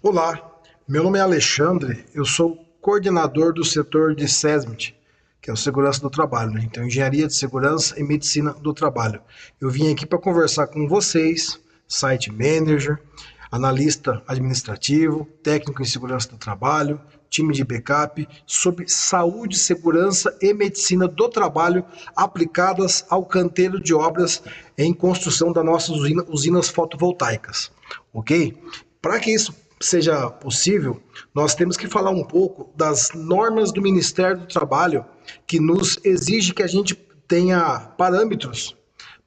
Olá, meu nome é Alexandre, eu sou coordenador do setor de SESMIT, que é o Segurança do Trabalho, né? Então, Engenharia de Segurança e Medicina do Trabalho. Eu vim aqui para conversar com vocês, site manager, analista administrativo, técnico em segurança do trabalho, time de backup, sobre saúde, segurança e medicina do trabalho aplicadas ao canteiro de obras em construção das nossas usinas fotovoltaicas, ok? Para que isso seja possível, nós temos que falar um pouco das normas do Ministério do Trabalho que nos exige que a gente tenha parâmetros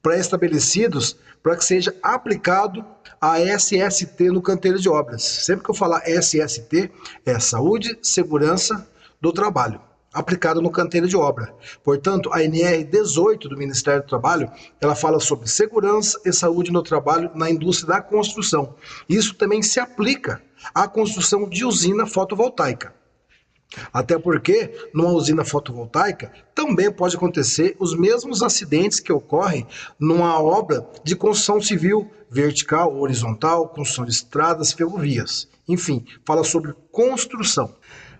pré-estabelecidos para que seja aplicado a SST no canteiro de obras. Sempre que eu falar SST, é Saúde, Segurança do Trabalho, aplicado no canteiro de obra. Portanto, a NR 18 do Ministério do Trabalho, ela fala sobre segurança e saúde no trabalho na indústria da construção. Isso também se aplica à construção de usina fotovoltaica. Até porque, numa usina fotovoltaica, também pode acontecer os mesmos acidentes que ocorrem numa obra de construção civil, vertical ou horizontal, construção de estradas, ferrovias. Enfim, fala sobre construção.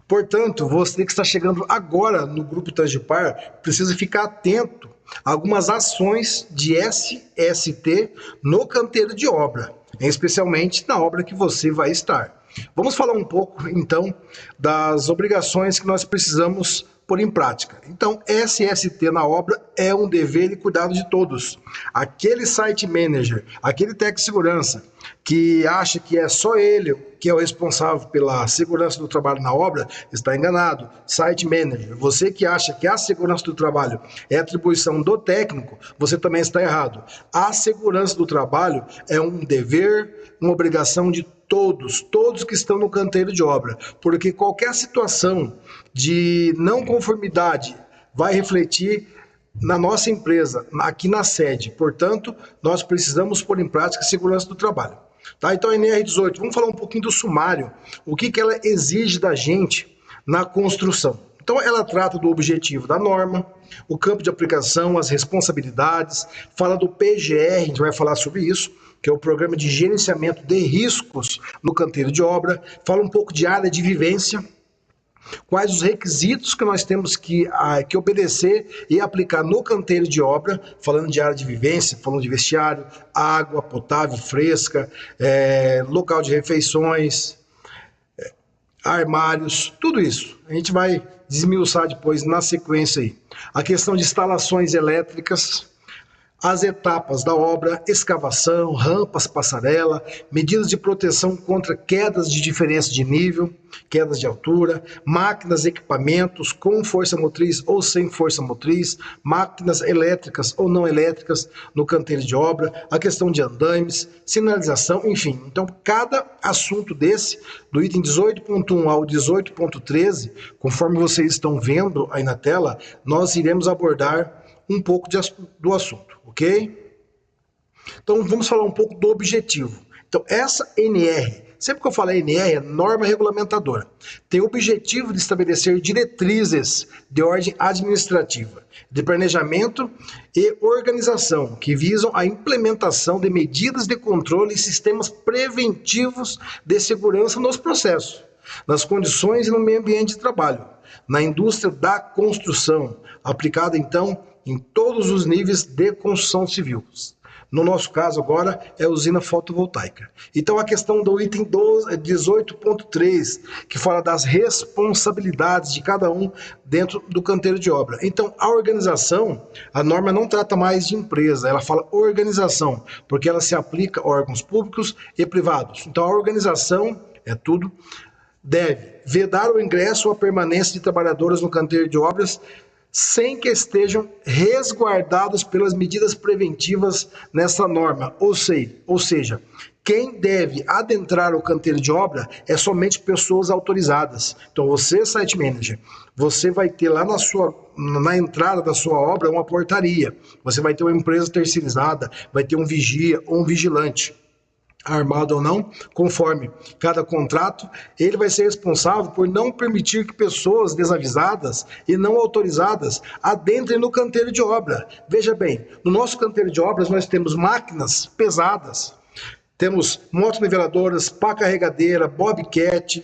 Portanto, você que está chegando agora no Grupo Tangipar, precisa ficar atento a algumas ações de SST no canteiro de obra, especialmente na obra que você vai estar. Vamos falar um pouco, então, das obrigações que nós precisamos pôr em prática. Então, SST na obra é um dever e cuidado de todos. Aquele site manager, aquele técnico de segurança, que acha que é só ele que é o responsável pela segurança do trabalho na obra, está enganado. Site manager, você que acha que a segurança do trabalho é atribuição do técnico, você também está errado. A segurança do trabalho é um dever, uma obrigação de todos que estão no canteiro de obra, porque qualquer situação de não conformidade vai refletir na nossa empresa, aqui na sede. Portanto, nós precisamos pôr em prática a segurança do trabalho. Tá? Então, a NR18, vamos falar um pouquinho do sumário, o que ela exige da gente na construção. Então, ela trata do objetivo da norma, o campo de aplicação, as responsabilidades, fala do PGR, a gente vai falar sobre isso, que é o Programa de Gerenciamento de Riscos no Canteiro de Obra, fala um pouco de área de vivência, quais os requisitos que nós temos que obedecer e aplicar no canteiro de obra, falando de área de vivência, falando de vestiário, água potável, fresca, local de refeições, armários, tudo isso. A gente vai desmiuçar depois na sequência aí. A questão de instalações elétricas, as etapas da obra, escavação, rampas, passarela, medidas de proteção contra quedas de diferença de nível, quedas de altura, máquinas e equipamentos com força motriz ou sem força motriz, máquinas elétricas ou não elétricas no canteiro de obra, a questão de andaimes, sinalização, enfim. Então, cada assunto desse, do item 18.1 ao 18.13, conforme vocês estão vendo aí na tela, nós iremos abordar um pouco do assunto, ok? Então, vamos falar um pouco do objetivo. Então, essa NR, sempre que eu falar NR, é norma regulamentadora, tem o objetivo de estabelecer diretrizes de ordem administrativa, de planejamento e organização, que visam a implementação de medidas de controle e sistemas preventivos de segurança nos processos, nas condições e no meio ambiente de trabalho, na indústria da construção, aplicada, então, em todos os níveis de construção civil. No nosso caso agora é a usina fotovoltaica. Então a questão do item 18.3, que fala das responsabilidades de cada um dentro do canteiro de obra. Então a organização, a norma não trata mais de empresa, ela fala organização, porque ela se aplica a órgãos públicos e privados. Então a organização é tudo, deve vedar o ingresso ou a permanência de trabalhadores no canteiro de obras sem que estejam resguardados pelas medidas preventivas nessa norma. Ou seja, quem deve adentrar o canteiro de obra é somente pessoas autorizadas. Então você, site manager, você vai ter lá na entrada da sua obra uma portaria. Você vai ter uma empresa terceirizada, vai ter um vigia ou um vigilante, armado ou não, conforme cada contrato, ele vai ser responsável por não permitir que pessoas desavisadas e não autorizadas adentrem no canteiro de obra. Veja bem, no nosso canteiro de obras nós temos máquinas pesadas, temos motoniveladoras, pá carregadeira, bobcat,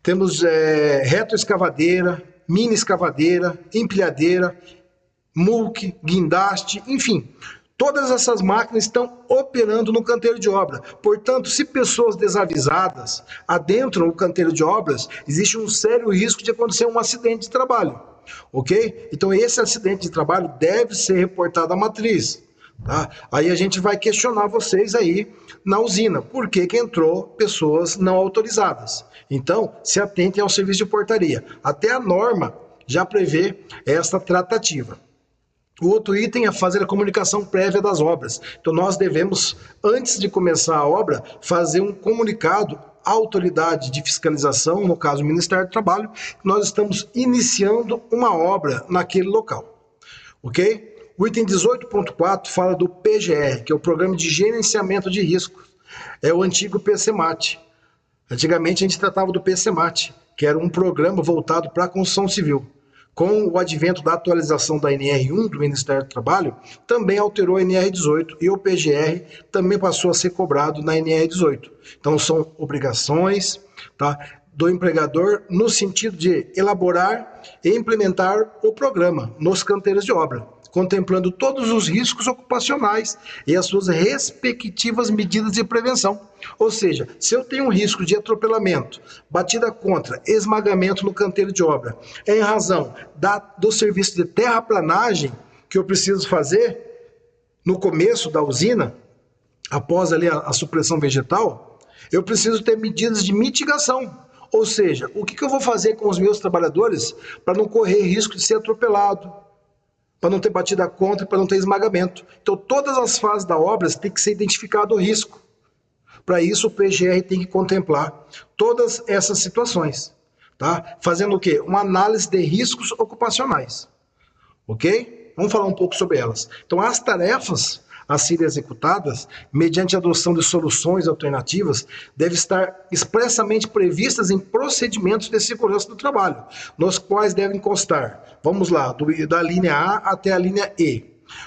temos retroescavadeira, mini escavadeira, empilhadeira, mulk, guindaste, enfim. Todas essas máquinas estão operando no canteiro de obra. Portanto, se pessoas desavisadas adentram o canteiro de obras, existe um sério risco de acontecer um acidente de trabalho. Ok? Então, esse acidente de trabalho deve ser reportado à matriz. Tá? Aí a gente vai questionar vocês aí na usina. Por que entrou pessoas não autorizadas? Então, se atentem ao serviço de portaria. Até a norma já prevê esta tratativa. O outro item é fazer a comunicação prévia das obras. Então, nós devemos, antes de começar a obra, fazer um comunicado à autoridade de fiscalização, no caso o Ministério do Trabalho, que nós estamos iniciando uma obra naquele local. Ok? O item 18.4 fala do PGR, que é o Programa de Gerenciamento de Riscos. É o antigo PCMAT. Antigamente a gente tratava do PCMAT, que era um programa voltado para a construção civil. Com o advento da atualização da NR1 do Ministério do Trabalho, também alterou a NR18 e o PGR também passou a ser cobrado na NR18. Então são obrigações, tá, do empregador no sentido de elaborar e implementar o programa nos canteiros de obra, contemplando todos os riscos ocupacionais e as suas respectivas medidas de prevenção. Ou seja, se eu tenho um risco de atropelamento, batida contra, esmagamento no canteiro de obra, em razão do serviço de terraplanagem que eu preciso fazer no começo da usina, após ali a supressão vegetal, eu preciso ter medidas de mitigação. Ou seja, o que eu vou fazer com os meus trabalhadores para não correr risco de ser atropelado, para não ter batida contra, para não ter esmagamento. Então, todas as fases da obra tem que ser identificado o risco. Para isso, o PGR tem que contemplar todas essas situações. Tá? Fazendo o quê? Uma análise de riscos ocupacionais. Ok? Vamos falar um pouco sobre elas. Então, as tarefas a serem executadas, mediante a adoção de soluções alternativas, devem estar expressamente previstas em procedimentos de segurança do trabalho, nos quais devem constar, vamos lá, da linha A até a linha E.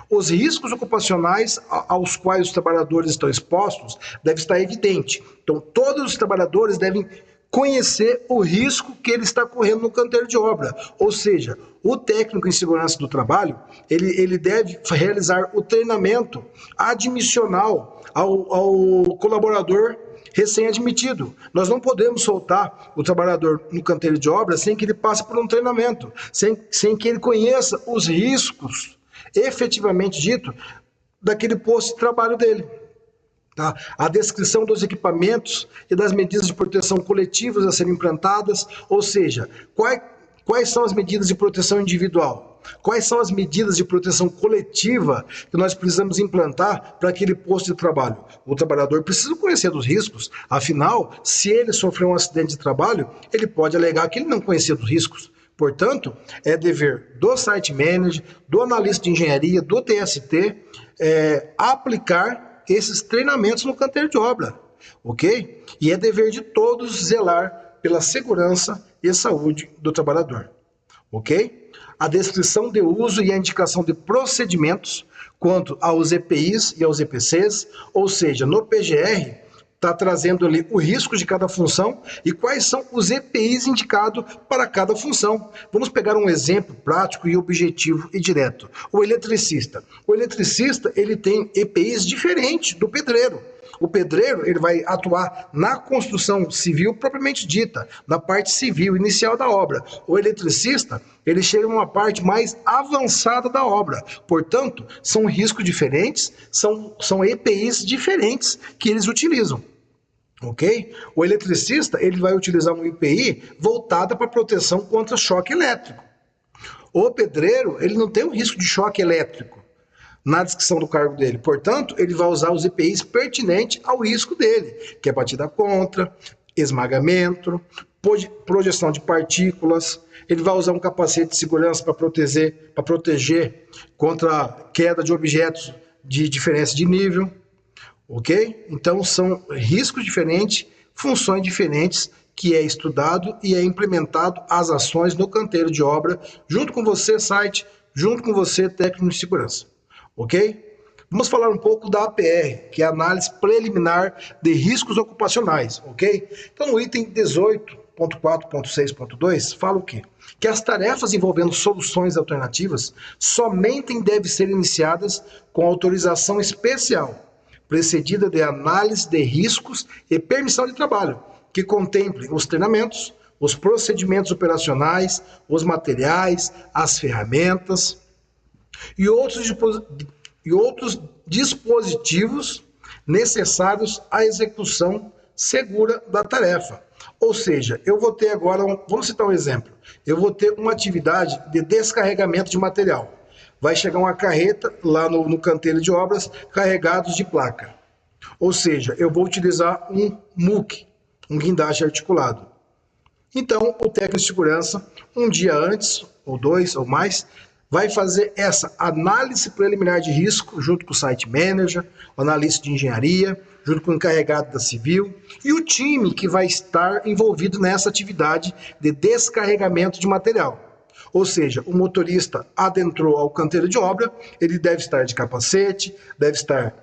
Os riscos ocupacionais aos quais os trabalhadores estão expostos devem estar evidentes. Então, todos os trabalhadores devem conhecer o risco que ele está correndo no canteiro de obra. Ou seja, o técnico em segurança do trabalho, ele deve realizar o treinamento admissional ao colaborador recém-admitido. Nós não podemos soltar o trabalhador no canteiro de obra sem que ele passe por um treinamento, sem que ele conheça os riscos, efetivamente dito, daquele posto de trabalho dele. Tá? A descrição dos equipamentos e das medidas de proteção coletivas a serem implantadas, ou seja, quais são as medidas de proteção individual? Quais são as medidas de proteção coletiva que nós precisamos implantar para aquele posto de trabalho? O trabalhador precisa conhecer dos riscos, afinal, se ele sofreu um acidente de trabalho, ele pode alegar que ele não conhecia dos riscos. Portanto, é dever do site manager, do analista de engenharia, do TST, aplicar esses treinamentos no canteiro de obra, ok? E é dever de todos zelar pela segurança e saúde do trabalhador, ok? A descrição de uso e a indicação de procedimentos quanto aos EPIs e aos EPCs, ou seja, no PGR, está trazendo ali o risco de cada função e quais são os EPIs indicados para cada função. Vamos pegar um exemplo prático e objetivo e direto. O eletricista. O eletricista, ele tem EPIs diferentes do pedreiro. O pedreiro, ele vai atuar na construção civil propriamente dita, na parte civil inicial da obra. O eletricista, ele chega numa parte mais avançada da obra. Portanto, são riscos diferentes, são EPIs diferentes que eles utilizam. Ok? O eletricista, ele vai utilizar um EPI voltado para proteção contra choque elétrico. O pedreiro, ele não tem um risco de choque elétrico na descrição do cargo dele. Portanto, ele vai usar os EPIs pertinentes ao risco dele, que é batida contra, esmagamento, projeção de partículas. Ele vai usar um capacete de segurança para proteger contra a queda de objetos de diferença de nível. Ok? Então, são riscos diferentes, funções diferentes, que é estudado e é implementado as ações no canteiro de obra, junto com você, site, junto com você, técnico de segurança. Ok? Vamos falar um pouco da APR, que é a análise preliminar de riscos ocupacionais, ok? Então, no item 18.4.6.2, fala o quê? Que as tarefas envolvendo soluções alternativas somente devem ser iniciadas com autorização especial, precedida de análise de riscos e permissão de trabalho, que contemplem os treinamentos, os procedimentos operacionais, os materiais, as ferramentas e outros dispositivos necessários à execução segura da tarefa. Ou seja, eu vou ter agora, vamos citar um exemplo, eu vou ter uma atividade de descarregamento de material. Vai chegar uma carreta lá no canteiro de obras carregados de placa. Ou seja, eu vou utilizar um MUC, um guindaste articulado. Então, o técnico de segurança, um dia antes, ou 2 ou mais, vai fazer essa análise preliminar de risco junto com o site manager, o analista de engenharia, junto com o encarregado da civil e o time que vai estar envolvido nessa atividade de descarregamento de material. Ou seja, o motorista adentrou ao canteiro de obra, ele deve estar de capacete, deve estar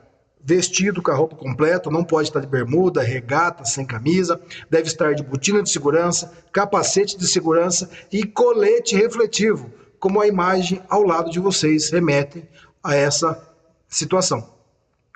vestido com a roupa completa, não pode estar de bermuda, regata, sem camisa, deve estar de botina de segurança, capacete de segurança e colete refletivo, como a imagem ao lado de vocês remetem a essa situação.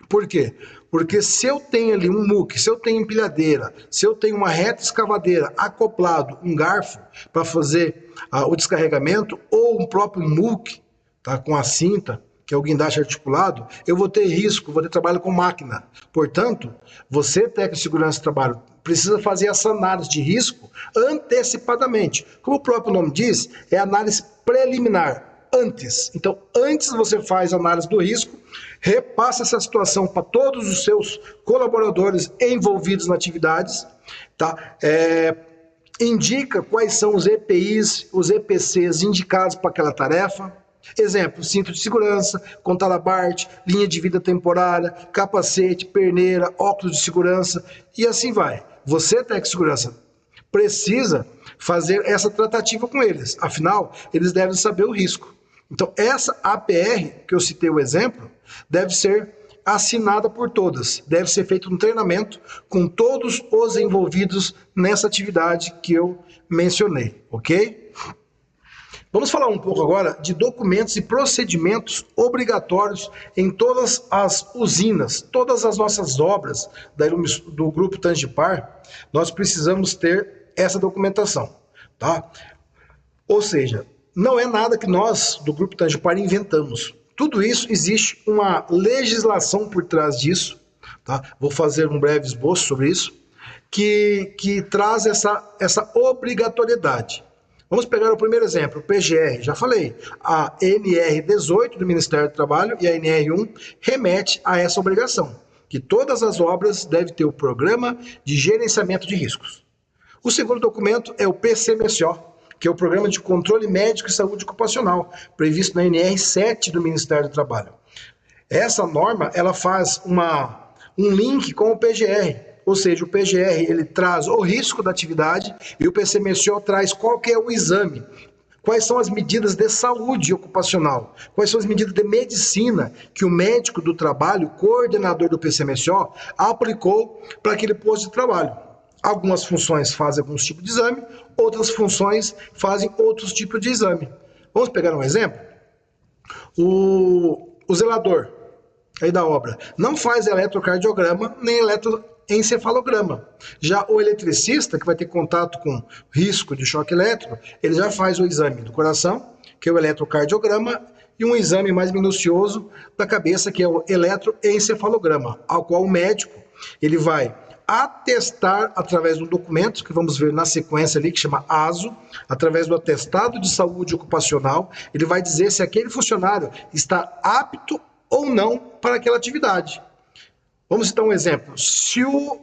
Por quê? Porque se eu tenho ali um MUC, se eu tenho empilhadeira, se eu tenho uma reta escavadeira acoplado, um garfo para fazer o descarregamento, ou um próprio MUC, tá, com a cinta, que é o guindaste articulado, eu vou ter risco, vou ter trabalho com máquina. Portanto, você, técnico de segurança de trabalho, precisa fazer essa análise de risco antecipadamente. Como o próprio nome diz, é análise preliminar, antes. Então, antes você faz a análise do risco, repassa essa situação para todos os seus colaboradores envolvidos na atividade, tá? Indica quais são os EPIs, os EPCs indicados para aquela tarefa. Exemplo, cinto de segurança, contalabarte, linha de vida temporária, capacete, perneira, óculos de segurança e assim vai. Você, técnico de segurança, precisa fazer essa tratativa com eles. Afinal, eles devem saber o risco. Então, essa APR, que eu citei o exemplo, deve ser assinada por todas. Deve ser feito um treinamento com todos os envolvidos nessa atividade que eu mencionei, ok? Vamos falar um pouco agora de documentos e procedimentos obrigatórios em todas as usinas, todas as nossas obras do Grupo Tangipar, nós precisamos ter essa documentação, tá? Ou seja, não é nada que nós, do Grupo Tangipar, inventamos. Tudo isso, existe uma legislação por trás disso, tá? Vou fazer um breve esboço sobre isso, que traz essa obrigatoriedade. Vamos pegar o primeiro exemplo, o PGR. Já falei, a NR18 do Ministério do Trabalho e a NR1 remete a essa obrigação, que todas as obras devem ter o Programa de Gerenciamento de Riscos. O segundo documento é o PCMSO, que é o Programa de Controle Médico e Saúde Ocupacional, previsto na NR7 do Ministério do Trabalho. Essa norma, ela faz um link com o PGR, ou seja, o PGR ele traz o risco da atividade e o PCMSO traz qual que é o exame, quais são as medidas de saúde ocupacional, quais são as medidas de medicina que o médico do trabalho, coordenador do PCMSO, aplicou para aquele posto de trabalho. Algumas funções fazem alguns tipos de exame, outras funções fazem outros tipos de exame. Vamos pegar um exemplo? O zelador aí da obra não faz eletrocardiograma nem eletroencefalograma. Já o eletricista, que vai ter contato com risco de choque elétrico, ele já faz o exame do coração, que é o eletrocardiograma, e um exame mais minucioso da cabeça, que é o eletroencefalograma, ao qual o médico ele vai atestar através de um documento que vamos ver na sequência ali, que chama ASO, através do atestado de saúde ocupacional, ele vai dizer se aquele funcionário está apto ou não para aquela atividade. Vamos citar um exemplo. Se o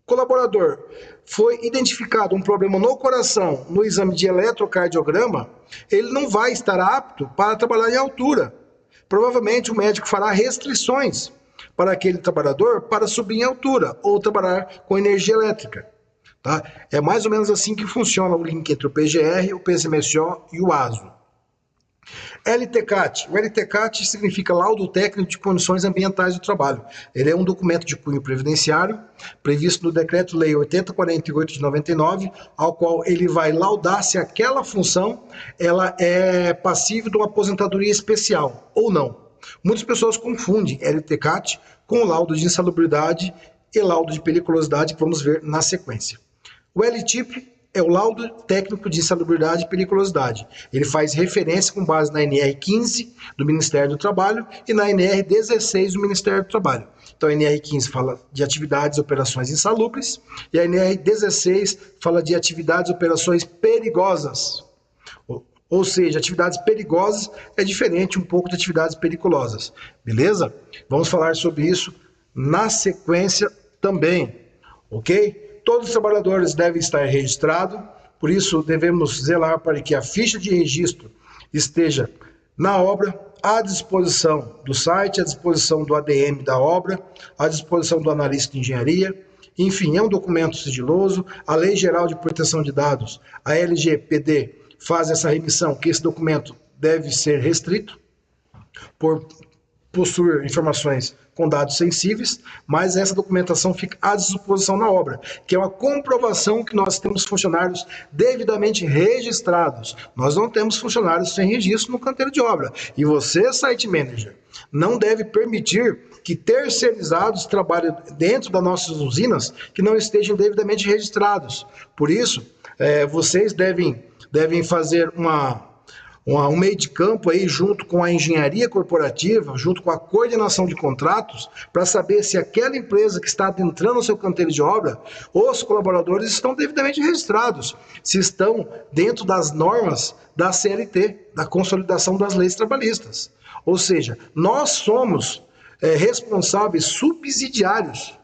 colaborador foi identificado um problema no coração no exame de eletrocardiograma, ele não vai estar apto para trabalhar em altura. Provavelmente o médico fará restrições para aquele trabalhador para subir em altura ou trabalhar com energia elétrica. Tá? É mais ou menos assim que funciona o link entre o PGR, o PCMSO e o ASO. LTCAT. O LTCAT significa Laudo Técnico de Condições Ambientais do Trabalho. Ele é um documento de cunho previdenciário, previsto no Decreto-Lei 8048 de 99, ao qual ele vai laudar se aquela função ela é passível de uma aposentadoria especial ou não. Muitas pessoas confundem LTCAT com o laudo de insalubridade e laudo de periculosidade, que vamos ver na sequência. O LTIP é o laudo técnico de insalubridade e periculosidade. Ele faz referência com base na NR 15 do Ministério do Trabalho e na NR 16 do Ministério do Trabalho. Então a NR 15 fala de atividades e operações insalubres e a NR 16 fala de atividades e operações perigosas. Ou seja, atividades perigosas é diferente um pouco de atividades periculosas. Beleza? Vamos falar sobre isso na sequência também. Ok? Todos os trabalhadores devem estar registrados, por isso devemos zelar para que a ficha de registro esteja na obra, à disposição do site, à disposição do ADM da obra, à disposição do analista de engenharia. Enfim, é um documento sigiloso. A Lei Geral de Proteção de Dados, a LGPD, faz essa remissão que esse documento deve ser restrito por possuir informações com dados sensíveis, mas essa documentação fica à disposição na obra, que é uma comprovação que nós temos funcionários devidamente registrados. Nós não temos funcionários sem registro no canteiro de obra. E você, site manager, não deve permitir que terceirizados trabalhem dentro das nossas usinas que não estejam devidamente registrados. Por isso, vocês devem fazer um meio de campo aí junto com a engenharia corporativa, junto com a coordenação de contratos, para saber se aquela empresa que está adentrando o seu canteiro de obra, os colaboradores estão devidamente registrados, se estão dentro das normas da CLT, da Consolidação das Leis Trabalhistas. Ou seja, nós somos responsáveis subsidiários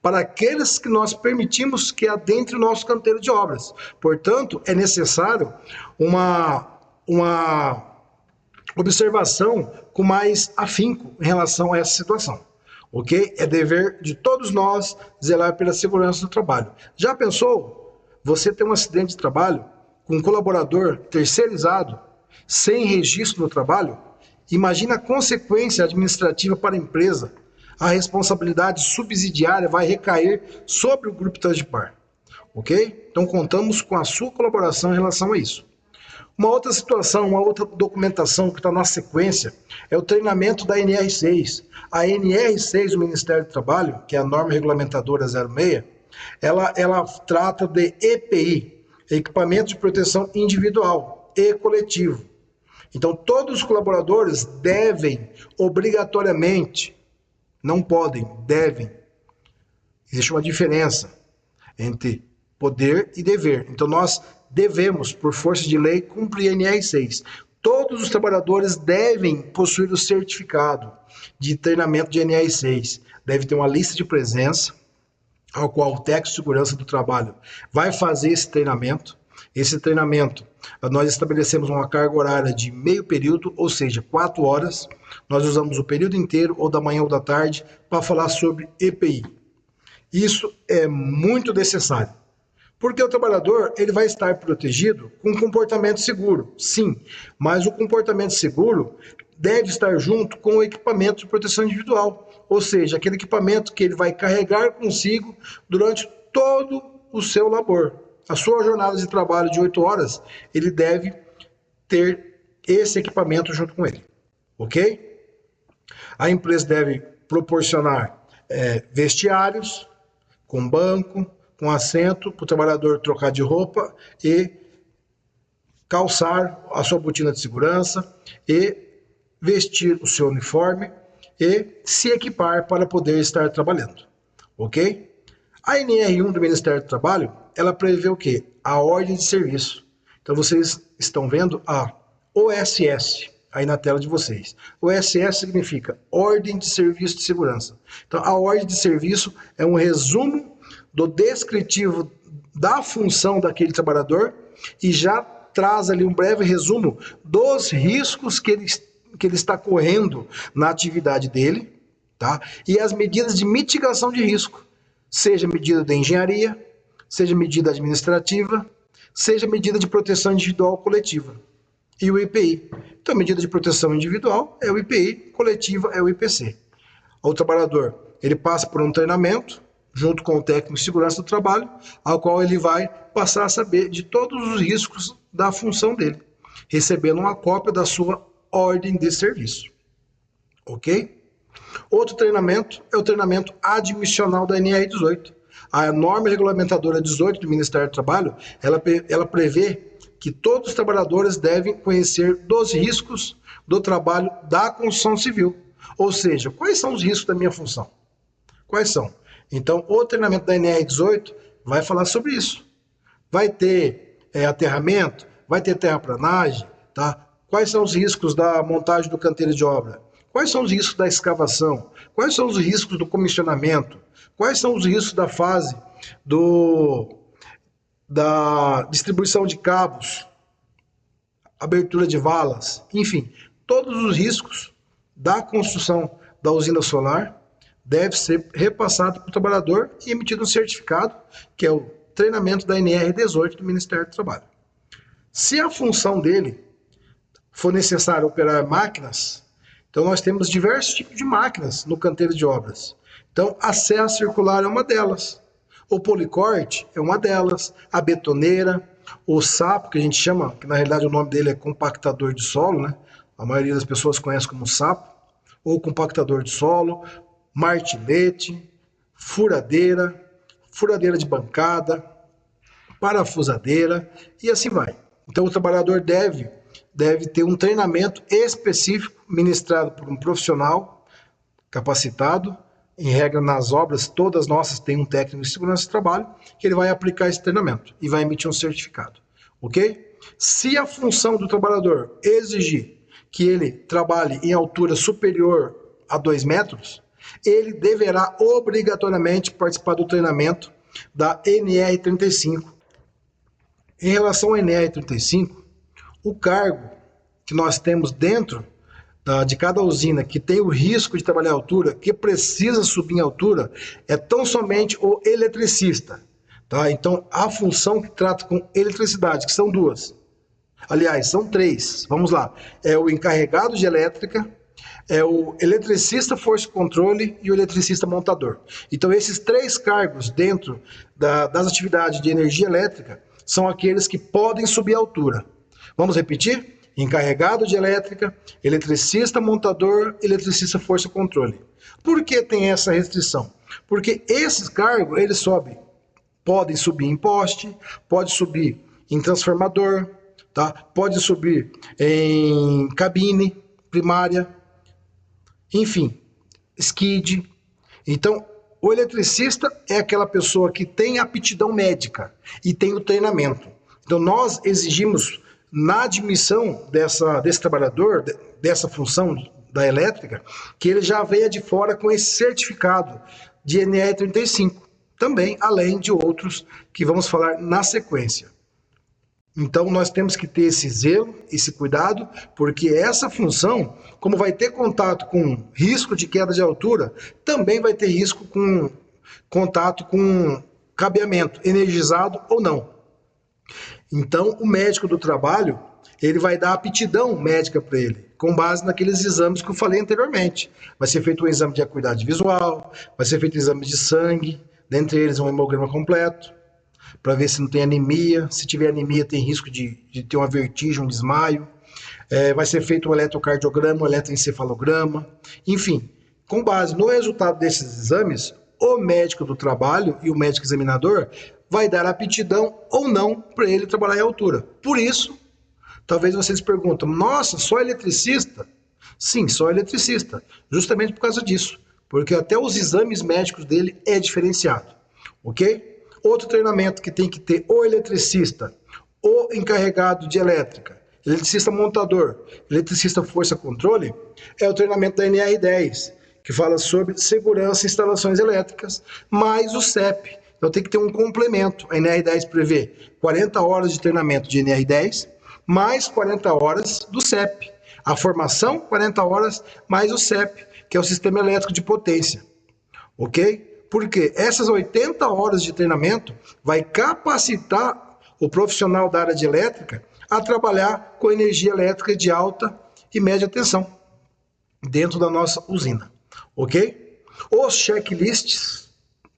para aqueles que nós permitimos que adentre o nosso canteiro de obras. Portanto, é necessário uma observação com mais afinco em relação a essa situação, ok? É dever de todos nós zelar pela segurança do trabalho. Já pensou você ter um acidente de trabalho com um colaborador terceirizado, sem registro no trabalho? Imagina a consequência administrativa para a empresa. A responsabilidade subsidiária vai recair sobre o grupo Tangipar, ok? Então contamos com a sua colaboração em relação a isso. Uma outra situação, uma outra documentação que está na sequência é o treinamento da NR6. A NR6 do Ministério do Trabalho, que é a norma regulamentadora 06, ela trata de EPI, Equipamento de Proteção Individual e Coletivo. Então, todos os colaboradores devem, obrigatoriamente, não podem, devem. Existe uma diferença entre poder e dever. Então, nós devemos, por força de lei, cumprir a NR6. Todos os trabalhadores devem possuir o certificado de treinamento de NR6. Deve ter uma lista de presença, ao qual o técnico de segurança do trabalho vai fazer esse treinamento. Esse treinamento, nós estabelecemos uma carga horária de meio período, ou seja, 4 horas. Nós usamos o período inteiro, ou da manhã ou da tarde, para falar sobre EPI. Isso é muito necessário. Porque o trabalhador ele vai estar protegido com um comportamento seguro, sim, mas o comportamento seguro deve estar junto com o equipamento de proteção individual, ou seja, aquele equipamento que ele vai carregar consigo durante todo o seu labor. A sua jornada de trabalho de 8 horas, ele deve ter esse equipamento junto com ele, ok? A empresa deve proporcionar vestiários com banco, com assento para o trabalhador trocar de roupa e calçar a sua botina de segurança e vestir o seu uniforme e se equipar para poder estar trabalhando, ok? A NR1 do Ministério do Trabalho, ela prevê o quê? A ordem de serviço. Então vocês estão vendo a OSS aí na tela de vocês. OSS significa Ordem de Serviço de Segurança. Então a ordem de serviço é um resumo do descritivo da função daquele trabalhador e já traz ali um breve resumo dos riscos que ele está correndo na atividade dele, tá? E as medidas de mitigação de risco, seja medida de engenharia, seja medida administrativa, seja medida de proteção individual ou coletiva, e o IPI. Então, medida de proteção individual é o IPI, coletiva é o IPC. O trabalhador, ele passa por um treinamento, junto com o técnico de segurança do trabalho, ao qual ele vai passar a saber de todos os riscos da função dele, recebendo uma cópia da sua ordem de serviço. Ok? Outro treinamento é o treinamento admissional da NR 18. A norma regulamentadora 18 do Ministério do Trabalho, ela prevê que todos os trabalhadores devem conhecer dos riscos do trabalho da construção civil. Ou seja, quais são os riscos da minha função? Quais são? Então, o treinamento da NR 18 vai falar sobre isso. Vai ter aterramento, vai ter terraplanagem, tá? Quais são os riscos da montagem do canteiro de obra? Quais são os riscos da escavação? Quais são os riscos do comissionamento? Quais são os riscos da fase da distribuição de cabos, abertura de valas, enfim, todos os riscos da construção da usina solar deve ser repassado para o trabalhador e emitido um certificado, que é o treinamento da NR 18 do Ministério do Trabalho. Se a função dele for necessário operar máquinas, então nós temos diversos tipos de máquinas no canteiro de obras. Então a serra circular é uma delas, o policorte é uma delas, a betoneira, o sapo, que a gente chama, que na realidade o nome dele é compactador de solo, né? A maioria das pessoas conhece como sapo, ou compactador de solo, martilete, furadeira de bancada, parafusadeira e assim vai. Então o trabalhador deve ter um treinamento específico ministrado por um profissional capacitado. Em regra, nas obras, todas nossas têm um técnico de segurança do trabalho, que ele vai aplicar esse treinamento e vai emitir um certificado, ok? Se a função do trabalhador exigir que ele trabalhe em altura superior a 2 metros, ele deverá obrigatoriamente participar do treinamento da NR35. Em relação à NR35, o cargo que nós temos dentro de cada usina que tem o risco de trabalhar em altura, que precisa subir em altura, é tão somente o eletricista. Tá? Então, a função que trata com eletricidade, que são duas. Aliás, são 3. Vamos lá. É o encarregado de elétrica, é o eletricista força controle e o eletricista montador. Então, esses 3 cargos dentro das atividades de energia elétrica são aqueles que podem subir a altura. Vamos repetir? Encarregado de elétrica, eletricista montador, eletricista força controle. Por que tem essa restrição? Porque esses cargos, eles podem subir em poste, pode subir em transformador, tá? Pode subir em cabine primária, enfim, skid. Então, o eletricista é aquela pessoa que tem aptidão médica e tem o treinamento. Então, nós exigimos na admissão desse trabalhador, dessa função da elétrica, que ele já venha de fora com esse certificado de NR35, também além de outros que vamos falar na sequência. Então nós temos que ter esse zelo, esse cuidado, porque essa função, como vai ter contato com risco de queda de altura, também vai ter risco com contato com cabeamento, energizado ou não. Então, o médico do trabalho, ele vai dar aptidão médica para ele, com base naqueles exames que eu falei anteriormente. Vai ser feito um exame de acuidade visual, vai ser feito um exame de sangue, dentre eles um hemograma completo, para ver se não tem anemia. Se tiver anemia, tem risco de ter uma vertigem, um desmaio. Vai ser feito um eletrocardiograma, um eletroencefalograma. Enfim, com base no resultado desses exames, o médico do trabalho e o médico examinador vai dar aptidão ou não para ele trabalhar em altura. Por isso, talvez vocês perguntem, nossa, só eletricista? Sim, só eletricista, justamente por causa disso, porque até os exames médicos dele é diferenciado, ok? Outro treinamento que tem que ter o eletricista, o encarregado de elétrica, eletricista montador, eletricista força controle, é o treinamento da NR10, que fala sobre segurança em instalações elétricas, mais o CEP. Então tem que ter um complemento. A NR10 prevê 40 horas de treinamento de NR10, mais 40 horas do CEP. A formação, 40 horas, mais o CEP, que é o Sistema Elétrico de Potência. Ok? Porque essas 80 horas de treinamento vai capacitar o profissional da área de elétrica a trabalhar com energia elétrica de alta e média tensão dentro da nossa usina, ok? Os checklists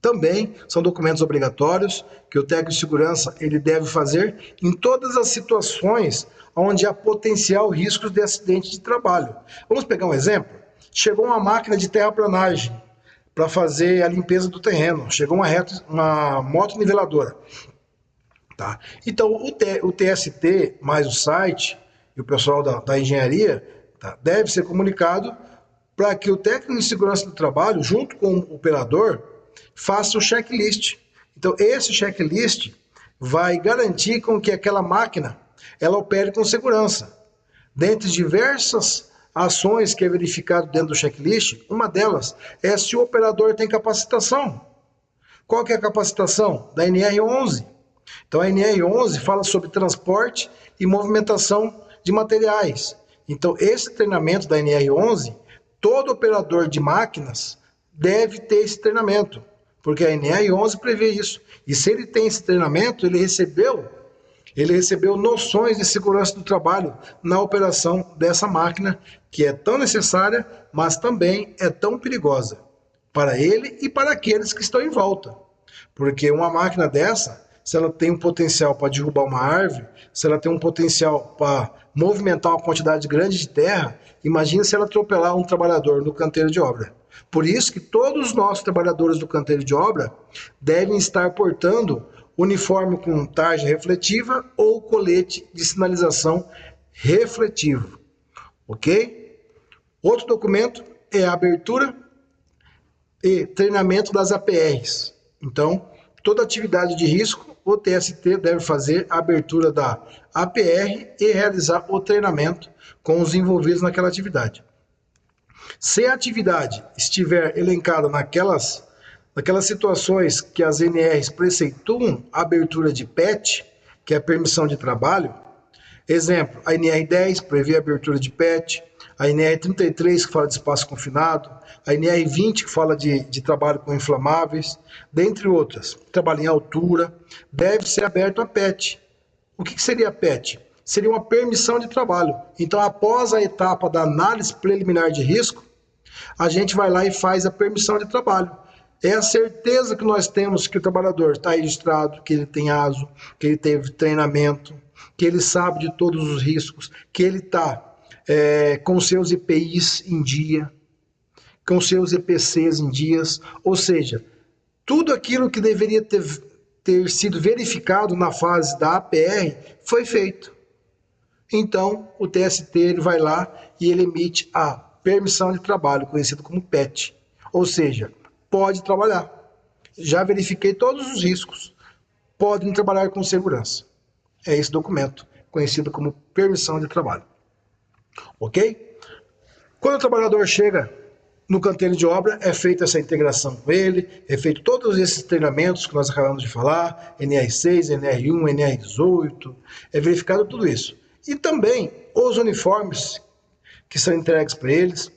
também são documentos obrigatórios que o técnico de segurança ele deve fazer em todas as situações onde há potencial riscos de acidente de trabalho. Vamos pegar um exemplo? Chegou uma máquina de terraplanagem para fazer a limpeza do terreno, chegou uma moto niveladora. Tá? Então, o TST mais o site e o pessoal da engenharia tá, deve ser comunicado para que o técnico de segurança do trabalho, junto com o operador, faça o checklist. Então, esse checklist vai garantir com que aquela máquina ela opere com segurança. Dentre diversas ações que é verificado dentro do checklist, uma delas é se o operador tem capacitação. Qual que é a capacitação? Da NR11. Então, a NR11 fala sobre transporte e movimentação de materiais. Então, esse treinamento da NR11, todo operador de máquinas deve ter esse treinamento, porque a NR11 prevê isso. E se ele tem esse treinamento, ele recebeu noções de segurança do trabalho na operação dessa máquina, que é tão necessária, mas também é tão perigosa para ele e para aqueles que estão em volta. Porque uma máquina dessa, se ela tem um potencial para derrubar uma árvore, se ela tem um potencial para movimentar uma quantidade grande de terra, imagine se ela atropelar um trabalhador no canteiro de obra. Por isso que todos os nossos trabalhadores do canteiro de obra devem estar portando uniforme com tarja refletiva ou colete de sinalização refletivo. Ok? Outro documento é a abertura e treinamento das APRs. Então, toda atividade de risco, o TST deve fazer a abertura da APR e realizar o treinamento com os envolvidos naquela atividade. Se a atividade estiver elencada naquelas situações que as NRs preceituam a abertura de PET, que é a permissão de trabalho, exemplo, a NR10 prevê a abertura de PET, a NR33 que fala de espaço confinado, a NR20 que fala de trabalho com inflamáveis, dentre outras, trabalho em altura, deve ser aberto a PET. O que seria a PET? Seria uma permissão de trabalho. Então, após a etapa da análise preliminar de risco, a gente vai lá e faz a permissão de trabalho. É a certeza que nós temos que o trabalhador está registrado, que ele tem ASO, que ele teve treinamento, que ele sabe de todos os riscos, que ele está com seus EPIs em dia, com seus EPCs em dias, ou seja, tudo aquilo que deveria ter sido verificado na fase da APR foi feito. Então, o TST ele vai lá e ele emite a permissão de trabalho, conhecido como PET, ou seja, pode trabalhar. Já verifiquei todos os riscos, podem trabalhar com segurança. É esse documento, conhecido como permissão de trabalho. Ok? Quando o trabalhador chega no canteiro de obra, é feita essa integração com ele, é feito todos esses treinamentos que nós acabamos de falar, NR6, NR1, NR18, é verificado tudo isso. E também os uniformes que são entregues para eles,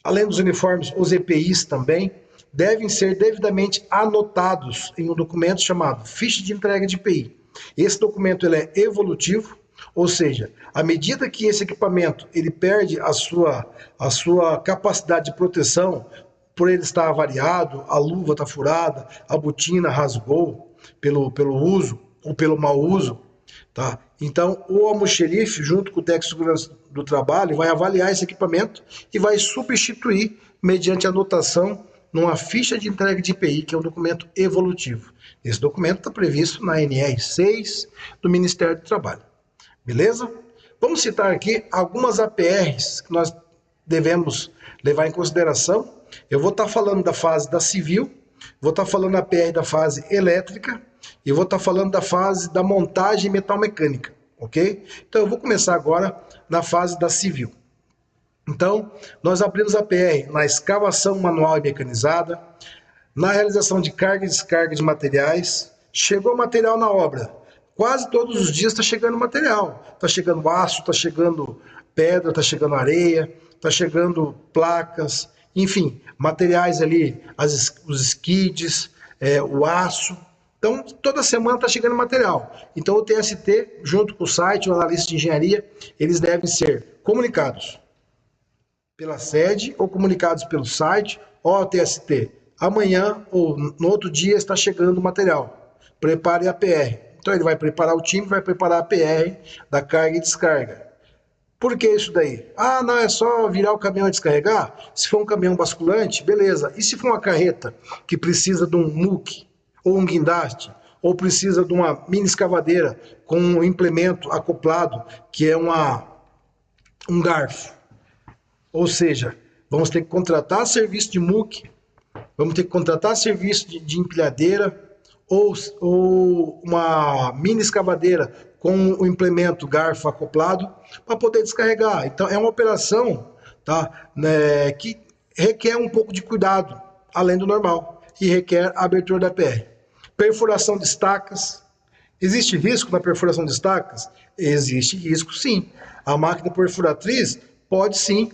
além dos uniformes, os EPIs também, devem ser devidamente anotados em um documento chamado Ficha de Entrega de EPI. Esse documento ele é evolutivo, ou seja, à medida que esse equipamento ele perde a sua capacidade de proteção, por ele estar avariado, a luva está furada, a botina rasgou pelo uso ou pelo mau uso, tá? Então, o almoxerife, junto com o técnico de segurança do trabalho, vai avaliar esse equipamento e vai substituir mediante anotação numa ficha de entrega de EPI, que é um documento evolutivo. Esse documento está previsto na NR6 do Ministério do Trabalho. Beleza? Vamos citar aqui algumas APRs que nós devemos levar em consideração. Eu vou estar falando da fase da civil, vou estar falando da APR da fase elétrica e vou estar falando da fase da montagem metalmecânica, ok? Então eu vou começar agora na fase da civil. Então, nós abrimos a PR na escavação manual e mecanizada, na realização de carga e descarga de materiais. Chegou material na obra, quase todos os dias está chegando material. Está chegando aço, está chegando pedra, está chegando areia, está chegando placas, enfim, materiais ali, os skids, o aço, Então, toda semana está chegando material. Então, o TST, junto com o site, o analista de engenharia, eles devem ser comunicados pela sede ou comunicados pelo site. Ó, TST, amanhã ou no outro dia está chegando o material. Prepare a PR. Então, ele vai preparar o time, vai preparar a PR da carga e descarga. Por que isso daí? Ah, não, é só virar o caminhão e descarregar? Se for um caminhão basculante, beleza. E se for uma carreta que precisa de um muque, ou um guindaste, ou precisa de uma mini escavadeira com um implemento acoplado, que é um garfo? Ou seja, vamos ter que contratar serviço de muque, vamos ter que contratar serviço de empilhadeira, ou uma mini escavadeira com o implemento garfo acoplado para poder descarregar. Então é uma operação, tá, né, que requer um pouco de cuidado, além do normal, e requer a abertura da PR. Perfuração de estacas. Existe risco na perfuração de estacas? Existe risco, sim. A máquina perfuratriz pode sim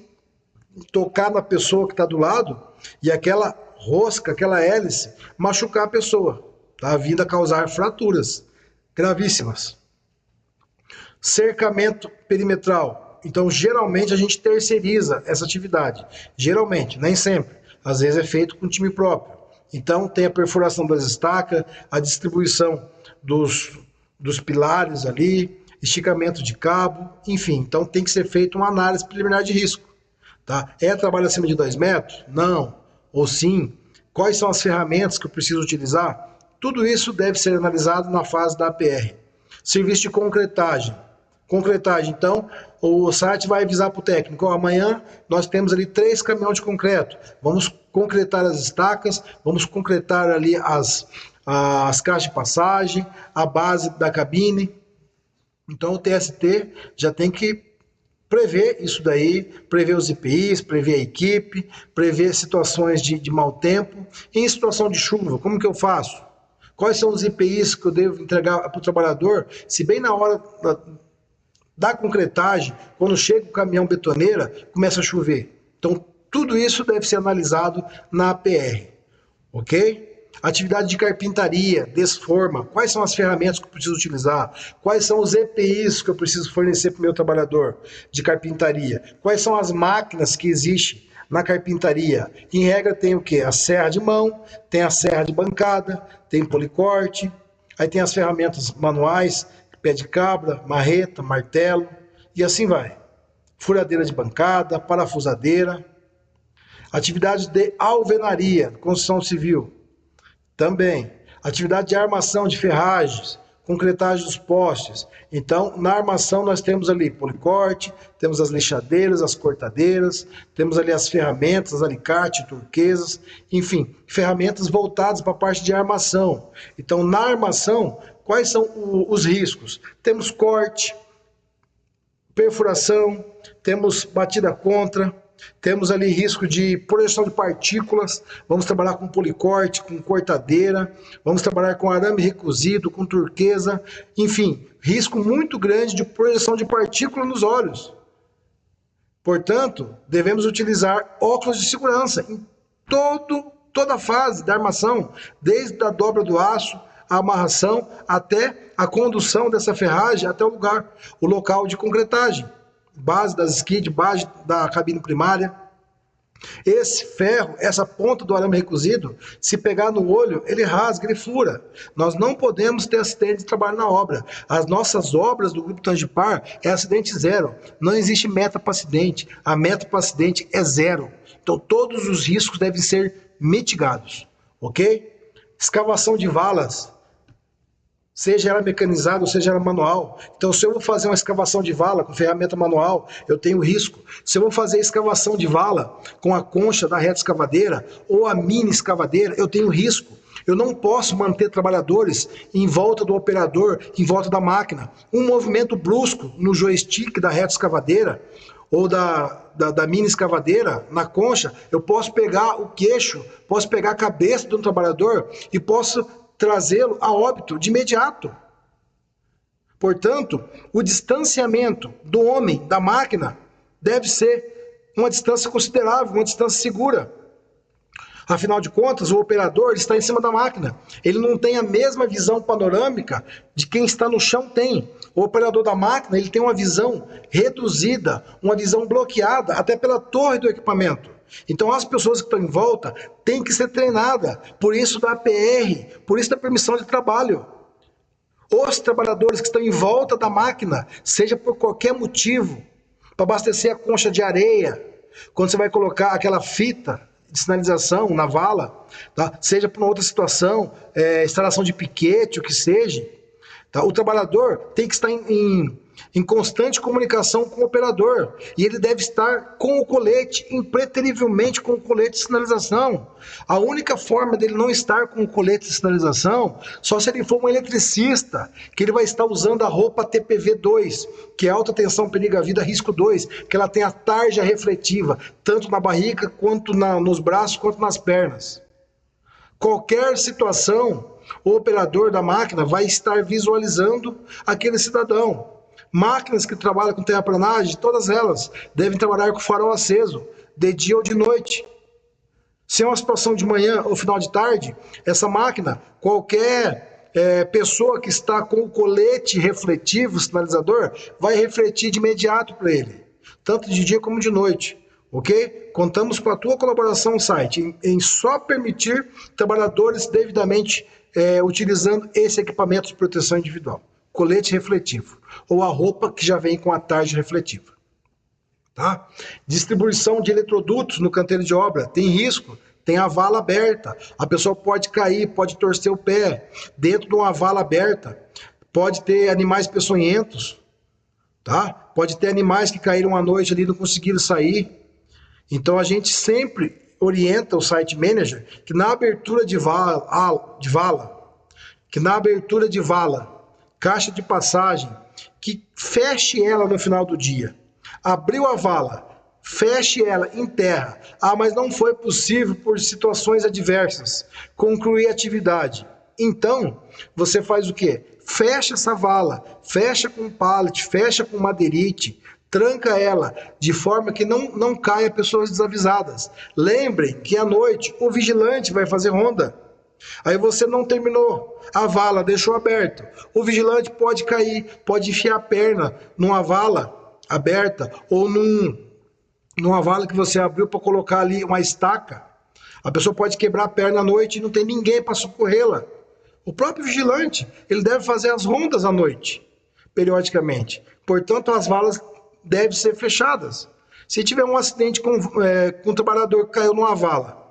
tocar na pessoa que está do lado e aquela rosca, aquela hélice, machucar a pessoa, tá? Vindo a causar fraturas gravíssimas. Cercamento perimetral. Então, geralmente, a gente terceiriza essa atividade. Geralmente, nem sempre. Às vezes é feito com time próprio. Então, tem a perfuração das estacas, a distribuição dos pilares ali, esticamento de cabo, enfim. Então, tem que ser feita uma análise preliminar de risco. Tá? É trabalho acima de 2 metros? Não. Ou sim? Quais são as ferramentas que eu preciso utilizar? Tudo isso deve ser analisado na fase da APR. Serviço de concretagem. Concretagem, então, o site vai avisar para o técnico, ó, amanhã nós temos ali 3 caminhões de concreto, vamos concretar as estacas, vamos concretar ali as caixas de passagem, a base da cabine. Então o TST já tem que prever isso daí, prever os IPIs, prever a equipe, prever situações de mau tempo. Em situação de chuva, como que eu faço? Quais são os IPIs que eu devo entregar para o trabalhador, se bem na hora da concretagem, quando chega o caminhão betoneira, começa a chover. Então, tudo isso deve ser analisado na APR, ok? Atividade de carpintaria, desforma, quais são as ferramentas que eu preciso utilizar? Quais são os EPIs que eu preciso fornecer para o meu trabalhador de carpintaria? Quais são as máquinas que existem na carpintaria? Em regra tem o quê? A serra de mão, tem a serra de bancada, tem policorte, aí tem as ferramentas manuais, pé de cabra, marreta, martelo, e assim vai. Furadeira de bancada, parafusadeira. Atividade de alvenaria, construção civil. Também. Atividade de armação de ferragens, concretagem dos postes. Então, na armação nós temos ali policorte, temos as lixadeiras, as cortadeiras, temos ali as ferramentas, as alicates, turquesas, enfim, ferramentas voltadas para a parte de armação. Então, na armação, quais são os riscos? Temos corte, perfuração, temos batida contra, temos ali risco de projeção de partículas, vamos trabalhar com policorte, com cortadeira, vamos trabalhar com arame recozido, com turquesa, enfim, risco muito grande de projeção de partícula nos olhos. Portanto, devemos utilizar óculos de segurança em toda a fase da armação, desde a dobra do aço, a amarração, até a condução dessa ferragem até o local de concretagem. Base das skids, base da cabine primária. Esse ferro, essa ponta do arame recozido, se pegar no olho, ele rasga, ele fura. Nós não podemos ter acidente de trabalho na obra. As nossas obras do Grupo Tangipar é acidente zero. Não existe meta para acidente. A meta para acidente é zero. Então todos os riscos devem ser mitigados, ok? Escavação de valas, seja ela mecanizada ou seja ela manual. Então, se eu vou fazer uma escavação de vala com ferramenta manual, eu tenho risco. Se eu vou fazer escavação de vala com a concha da reta escavadeira ou a mini escavadeira, eu tenho risco. Eu não posso manter trabalhadores em volta do operador, em volta da máquina. Um movimento brusco no joystick da reta escavadeira ou da mini escavadeira, na concha, eu posso pegar o queixo, posso pegar a cabeça de um trabalhador e posso trazê-lo a óbito de imediato. Portanto, o distanciamento do homem da máquina deve ser uma distância considerável, uma distância segura. Afinal de contas, o operador está em cima da máquina. Ele não tem a mesma visão panorâmica de quem está no chão tem. O operador da máquina, ele tem uma visão reduzida, uma visão bloqueada, até pela torre do equipamento. Então as pessoas que estão em volta têm que ser treinadas. Por isso da APR, por isso da permissão de trabalho. Os trabalhadores que estão em volta da máquina, seja por qualquer motivo, para abastecer a concha de areia, quando você vai colocar aquela fita de sinalização na vala, tá? Seja por uma outra situação, instalação de piquete, o que seja, tá? O trabalhador tem que estar em constante comunicação com o operador, e ele deve estar com o colete, impreterivelmente com o colete de sinalização. A única forma dele não estar com o colete de sinalização, só se ele for um eletricista, que ele vai estar usando a roupa TPV2, que é alta tensão, perigo à vida, risco 2, que ela tem a tarja refletiva, tanto na barriga, quanto nos braços, quanto nas pernas. Qualquer situação, o operador da máquina vai estar visualizando aquele cidadão. Máquinas que trabalham com terraplanagem, todas elas devem trabalhar com o farol aceso, de dia ou de noite. Se é uma situação de manhã ou final de tarde, essa máquina, qualquer pessoa que está com o colete refletivo, sinalizador, vai refletir de imediato para ele, tanto de dia como de noite. Ok? Contamos com a tua colaboração no site em só permitir trabalhadores devidamente utilizando esse equipamento de proteção individual. Colete refletivo, ou a roupa que já vem com a tarja refletiva. Tá? Distribuição de eletrodutos no canteiro de obra, tem risco, tem a vala aberta, a pessoa pode cair, pode torcer o pé, dentro de uma vala aberta, pode ter animais peçonhentos, tá? Pode ter animais que caíram à noite ali e não conseguiram sair. Então a gente sempre orienta o site manager que na abertura de vala, caixa de passagem, que feche ela no final do dia. Abriu a vala, feche ela em terra. Ah, mas não foi possível por situações adversas concluir a atividade. Então, você faz o quê? Fecha essa vala, fecha com pallet, fecha com madeirite, tranca ela de forma que não caia pessoas desavisadas. Lembrem que à noite o vigilante vai fazer ronda. Aí você não terminou a vala, deixou aberto. O vigilante pode cair, pode enfiar a perna numa vala aberta ou numa vala que você abriu para colocar ali uma estaca. A pessoa pode quebrar a perna à noite e não tem ninguém para socorrê-la. O próprio vigilante, ele deve fazer as rondas à noite, periodicamente. Portanto, as valas devem ser fechadas. Se tiver um acidente com um trabalhador que caiu numa vala,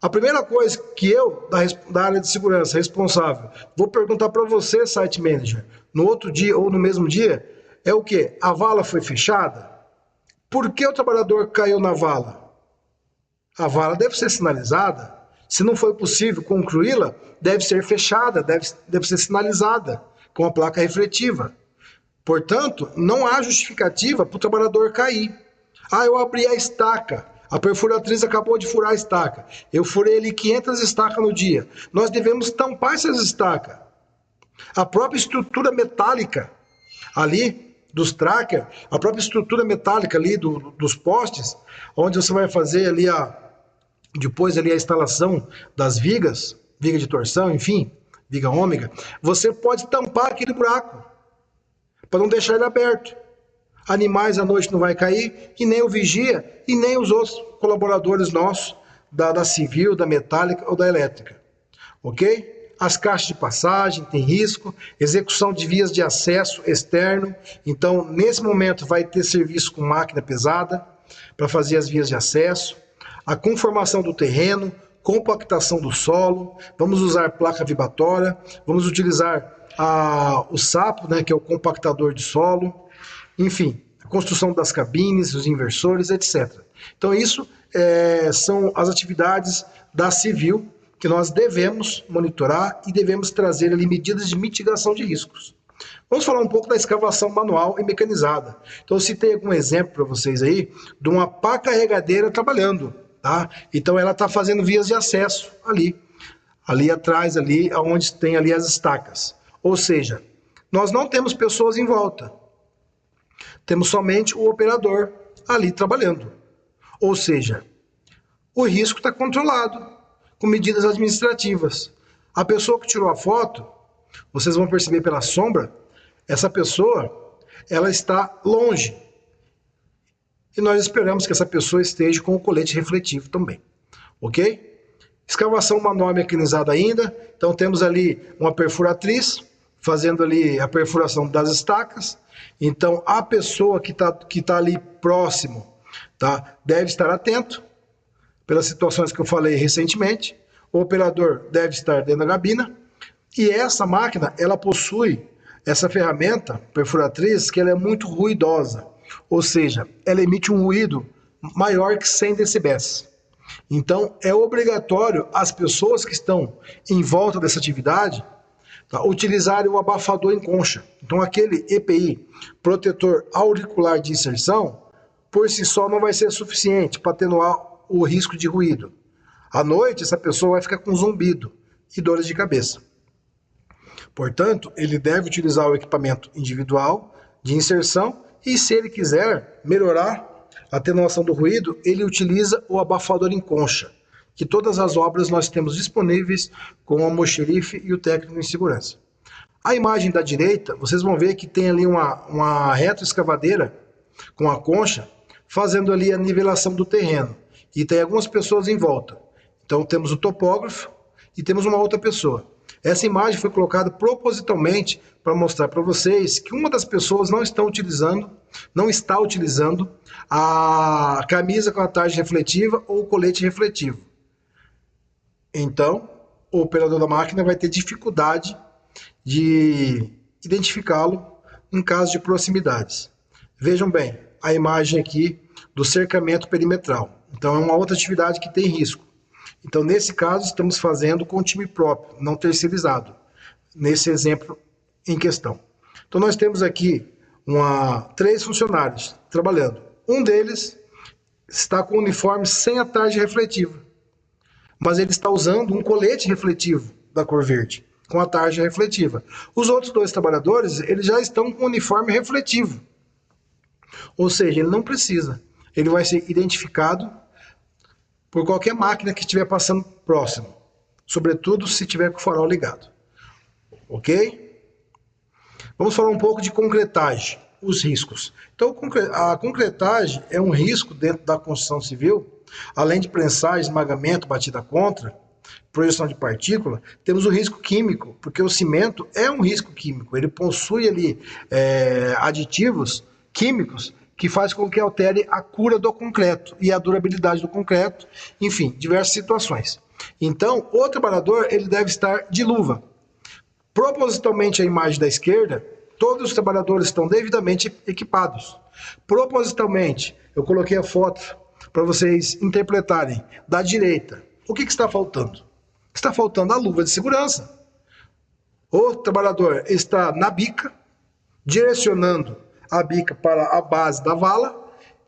a primeira coisa que eu, da área de segurança responsável, vou perguntar para você, site manager, no outro dia ou no mesmo dia, é o quê? A vala foi fechada? Por que o trabalhador caiu na vala? A vala deve ser sinalizada. Se não foi possível concluí-la, deve ser fechada, deve ser sinalizada com a placa refletiva. Portanto, não há justificativa para o trabalhador cair. Ah, eu abri a estaca. A perfuratriz acabou de furar a estaca. Eu furei ali 500 estacas no dia. Nós devemos tampar essas estacas. A própria estrutura metálica ali dos trackers, a própria estrutura metálica ali dos postes, onde você vai fazer ali depois ali a instalação das vigas, viga de torção, enfim, viga ômega, você pode tampar aquele buraco para não deixar ele aberto. Animais à noite não vai cair, e nem o vigia, e nem os outros colaboradores nossos, da civil, da metálica ou da elétrica. Ok? As caixas de passagem tem risco, execução de vias de acesso externo. Então, nesse momento, vai ter serviço com máquina pesada para fazer as vias de acesso. A conformação do terreno, compactação do solo, vamos usar placa vibratória, vamos utilizar o sapo, né, que é o compactador de solo. Enfim, a construção das cabines, os inversores, etc. Então isso são as atividades da civil que nós devemos monitorar e devemos trazer ali medidas de mitigação de riscos. Vamos falar um pouco da escavação manual e mecanizada. Então eu citei algum exemplo para vocês aí de uma pá carregadeira trabalhando, tá? Então ela está fazendo vias de acesso ali atrás, ali onde tem ali as estacas. Ou seja, nós não temos pessoas em volta. Temos somente o operador ali trabalhando. Ou seja, o risco está controlado. com medidas administrativas. A pessoa que tirou a foto, vocês vão perceber pela sombra, essa pessoa, ela está longe. E nós esperamos que essa pessoa esteja com o colete refletivo também, ok? Escavação manual mecanizada ainda, então temos ali uma perfuratriz, fazendo ali a perfuração das estacas. Então a pessoa que tá ali próximo, tá, deve estar atento, pelas situações que eu falei recentemente. O operador deve estar dentro da gabina, e essa máquina, ela possui essa ferramenta perfuratriz, que ela é muito ruidosa, ou seja, ela emite um ruído maior que 100 decibéis. Então, é obrigatório as pessoas que estão em volta dessa atividade, tá, utilizarem o abafador em concha. Então, aquele EPI, protetor auricular de inserção, por si só não vai ser suficiente para atenuar o risco de ruído. À noite, essa pessoa vai ficar com zumbido e dores de cabeça. Portanto, ele deve utilizar o equipamento individual de inserção e, se ele quiser melhorar a atenuação do ruído, ele utiliza o abafador em concha, que todas as obras nós temos disponíveis com o almoxerife e o técnico em segurança. A imagem da direita, vocês vão ver que tem ali uma retroescavadeira com a concha, fazendo ali a nivelação do terreno. E tem algumas pessoas em volta. Então temos o topógrafo e temos uma outra pessoa. Essa imagem foi colocada propositalmente para mostrar para vocês que uma das pessoas não está utilizando a camisa com a tarja refletiva ou o colete refletivo. Então, o operador da máquina vai ter dificuldade de identificá-lo em caso de proximidades. Vejam bem, a imagem aqui do cercamento perimetral. Então, é uma outra atividade que tem risco. Então, nesse caso, estamos fazendo com time próprio, não terceirizado, nesse exemplo em questão. Então, nós temos aqui 3 funcionários trabalhando. Um deles está com o uniforme sem a tarja refletiva, mas ele está usando um colete refletivo da cor verde, com a tarja refletiva. Os outros 2 trabalhadores, eles já estão com o uniforme refletivo, ou seja, ele não precisa. Ele vai ser identificado por qualquer máquina que estiver passando próximo, sobretudo se tiver com o farol ligado. Ok? Vamos falar um pouco de concretagem, os riscos. Então, a concretagem é um risco dentro da construção civil, além de prensagem, esmagamento, batida contra, projeção de partícula, temos o risco químico, porque o cimento é um risco químico, ele possui ali aditivos químicos que faz com que altere a cura do concreto e a durabilidade do concreto, enfim, diversas situações. Então, o trabalhador, ele deve estar de luva. Propositalmente, a imagem da esquerda, todos os trabalhadores estão devidamente equipados. Propositalmente, eu coloquei a foto para vocês interpretarem da direita. O que está faltando? Está faltando a luva de segurança. O trabalhador está na bica, direcionando a bica para a base da vala,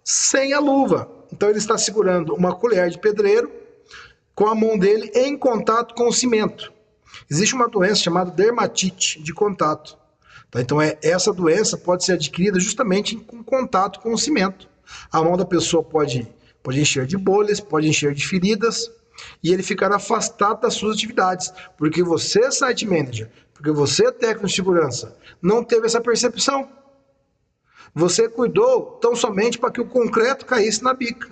sem a luva. Então ele está segurando uma colher de pedreiro com a mão dele em contato com o cimento. Existe uma doença chamada dermatite de contato. Tá? Então essa doença pode ser adquirida justamente com contato com o cimento. A mão da pessoa pode encher de bolhas, pode encher de feridas, e ele ficar afastado das suas atividades, porque você, site manager, porque você, técnico de segurança, não teve essa percepção. Você cuidou tão somente para que o concreto caísse na bica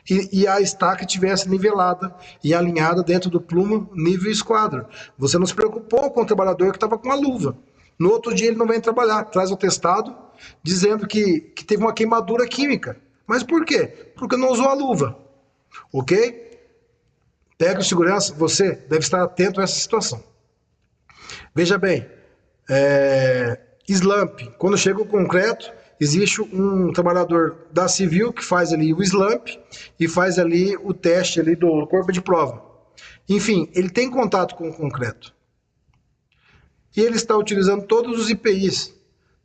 e a estaca estivesse nivelada e alinhada dentro do plumo nível esquadro. Você não se preocupou com o trabalhador que estava com a luva. No outro dia ele não vem trabalhar, traz o atestado dizendo que teve uma queimadura química. Mas por quê? Porque não usou a luva. Ok? Técnico de segurança, você deve estar atento a essa situação. Veja bem, slump, quando chega o concreto, existe um trabalhador da civil que faz ali o slump e faz ali o teste ali do corpo de prova. Enfim, ele tem contato com o concreto. E ele está utilizando todos os IPIs.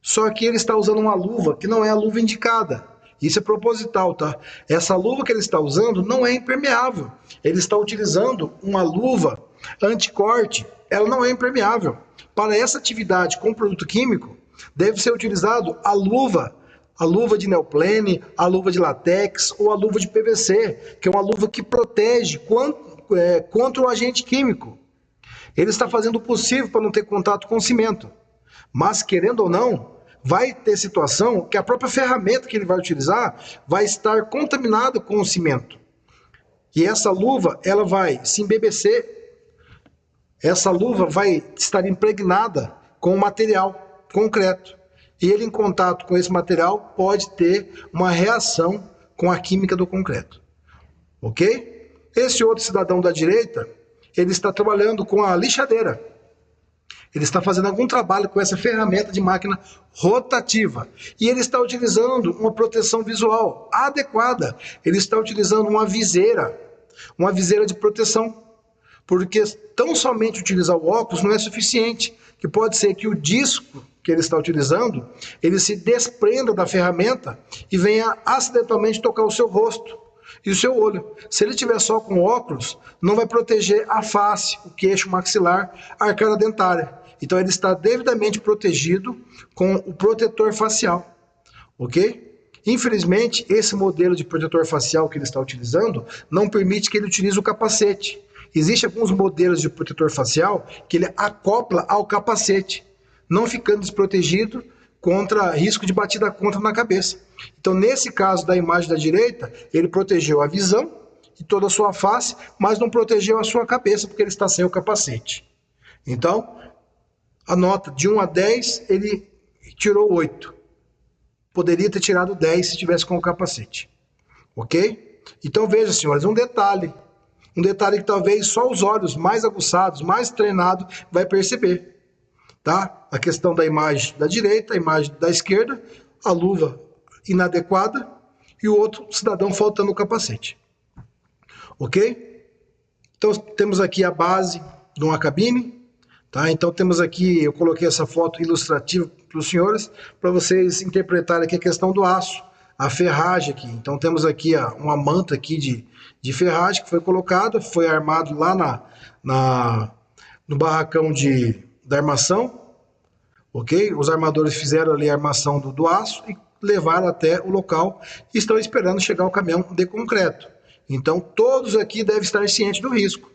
Só que ele está usando uma luva que não é a luva indicada. Isso é proposital, tá? Essa luva que ele está usando não é impermeável. Ele está utilizando uma luva anticorte. Ela não é impermeável. Para essa atividade com produto químico, deve ser utilizado a luva de neoplene, a luva de latex ou a luva de PVC, que é uma luva que protege contra o agente químico. Ele está fazendo o possível para não ter contato com o cimento. Mas, querendo ou não, vai ter situação que a própria ferramenta que ele vai utilizar vai estar contaminada com o cimento. E essa luva, ela vai se embebecer, essa luva vai estar impregnada com o material concreto. E ele, em contato com esse material, pode ter uma reação com a química do concreto. Ok? Esse outro cidadão da direita, ele está trabalhando com a lixadeira. Ele está fazendo algum trabalho com essa ferramenta de máquina rotativa. E ele está utilizando uma proteção visual adequada. Ele está utilizando uma viseira de proteção. Porque tão somente utilizar o óculos não é suficiente. Que pode ser que o disco que ele está utilizando, ele se desprenda da ferramenta e venha acidentalmente tocar o seu rosto e o seu olho. Se ele tiver só com óculos, não vai proteger a face, o queixo maxilar, a arcada dentária. Então ele está devidamente protegido com o protetor facial, ok? Infelizmente, esse modelo de protetor facial que ele está utilizando não permite que ele utilize o capacete. Existem alguns modelos de protetor facial que ele acopla ao capacete, não ficando desprotegido contra risco de batida contra na cabeça. Então, nesse caso da imagem da direita, ele protegeu a visão e toda a sua face, mas não protegeu a sua cabeça, porque ele está sem o capacete. Então, a nota de 1 a 10, ele tirou 8. Poderia ter tirado 10 se tivesse com o capacete. Ok? Então, veja, senhores, um detalhe que talvez só os olhos mais aguçados, mais treinados, vai perceber. Tá? A questão da imagem da direita, a imagem da esquerda, a luva inadequada e o outro cidadão faltando o capacete. Ok? Então temos aqui a base de uma cabine. Tá? Então temos aqui, eu coloquei essa foto ilustrativa para os senhores, para vocês interpretarem aqui a questão do aço, a ferragem aqui. Então temos aqui uma manta aqui de ferragem que foi colocada, foi armado lá no barracão da armação, ok? Os armadores fizeram ali a armação do aço e levaram até o local e estão esperando chegar o caminhão de concreto. Então todos aqui devem estar cientes do risco.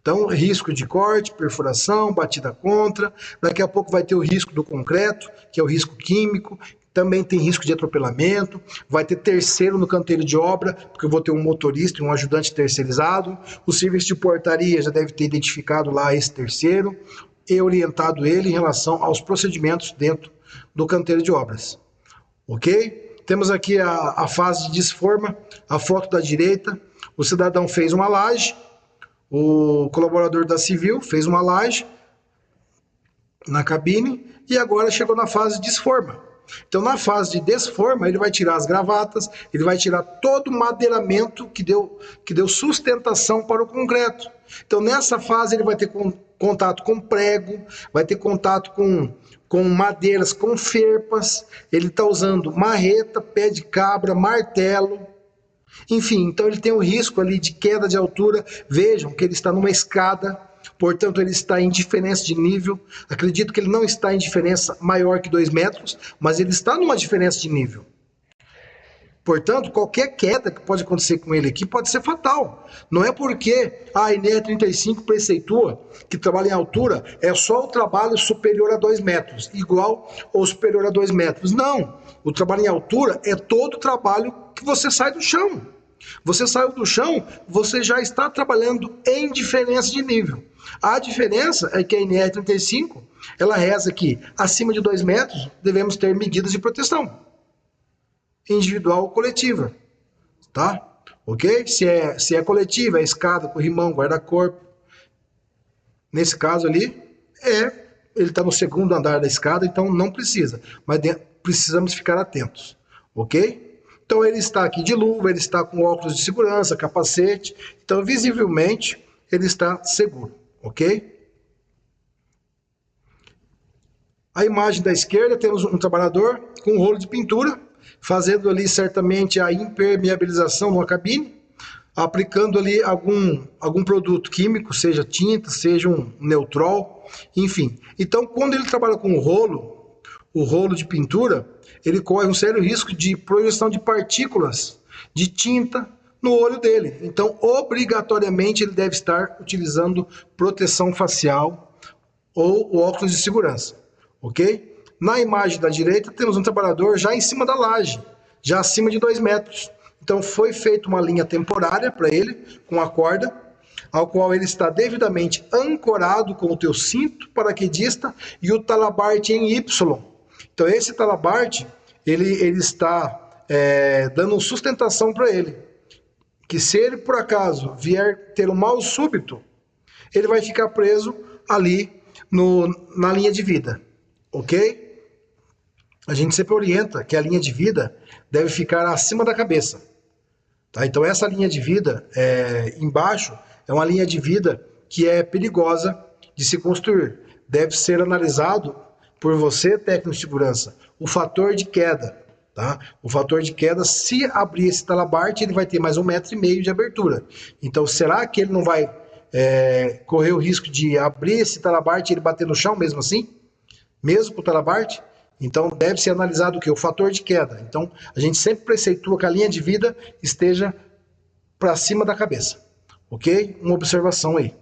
Então, risco de corte, perfuração, batida contra, daqui a pouco vai ter o risco do concreto, que é o risco químico, também tem risco de atropelamento, vai ter terceiro no canteiro de obra, porque eu vou ter um motorista e um ajudante terceirizado, o serviço de portaria já deve ter identificado lá esse terceiro e orientado ele em relação aos procedimentos dentro do canteiro de obras. Ok? Temos aqui a fase de desforma, a foto da direita, o cidadão fez uma laje, o colaborador da Civil fez uma laje na cabine e agora chegou na fase de desforma. Então, na fase de desforma, ele vai tirar as gravatas, ele vai tirar todo o madeiramento que deu sustentação para o concreto. Então, nessa fase, ele vai ter contato com prego, vai ter contato com madeiras, com ferpas, ele está usando marreta, pé de cabra, martelo. Enfim, então ele tem o risco ali de queda de altura. Vejam que ele está numa escada, portanto ele está em diferença de nível. Acredito que ele não está em diferença maior que 2 metros, mas ele está numa diferença de nível. Portanto, qualquer queda que pode acontecer com ele aqui pode ser fatal. Não é porque a INR 35 preceitua que trabalho em altura é só o trabalho superior a 2 metros, igual ou superior a 2 metros. Não, o trabalho em altura é todo o trabalho que você sai do chão. Você saiu do chão, você já está trabalhando em diferença de nível. A diferença é que a INR 35, ela reza que acima de 2 metros devemos ter medidas de proteção individual ou coletiva, tá? Ok? Se é coletiva, é escada, corrimão, guarda-corpo. Nesse caso ali, ele está no 2º andar da escada, então não precisa, mas precisamos ficar atentos, ok? Então ele está aqui de luva, ele está com óculos de segurança, capacete, então visivelmente ele está seguro, ok? A imagem da esquerda, temos um trabalhador com um rolo de pintura, fazendo ali certamente a impermeabilização numa cabine, aplicando ali algum produto químico, seja tinta, seja um neutrol, enfim. Então, quando ele trabalha com o rolo de pintura, ele corre um sério risco de projeção de partículas de tinta no olho dele. Então, obrigatoriamente, ele deve estar utilizando proteção facial ou o óculos de segurança, ok? Na imagem da direita, temos um trabalhador já em cima da laje, já acima de 2 metros. Então, foi feita uma linha temporária para ele, com a corda, ao qual ele está devidamente ancorado com o teu cinto paraquedista e o talabarte em Y. Então, esse talabarte, ele está dando sustentação para ele, que se ele, por acaso, vier ter um mal súbito, ele vai ficar preso ali na linha de vida, ok? A gente sempre orienta que a linha de vida deve ficar acima da cabeça. Tá? Então essa linha de vida embaixo é uma linha de vida que é perigosa de se construir. Deve ser analisado por você, técnico de segurança, o fator de queda. Tá? O fator de queda, se abrir esse talabarte, ele vai ter mais 1,5 m de abertura. Então será que ele não vai correr o risco de abrir esse talabarte e ele bater no chão mesmo assim? Mesmo com o talabarte? Então, deve ser analisado o quê? O fator de queda. Então, a gente sempre preceitua que a linha de vida esteja para cima da cabeça. Ok? Uma observação aí.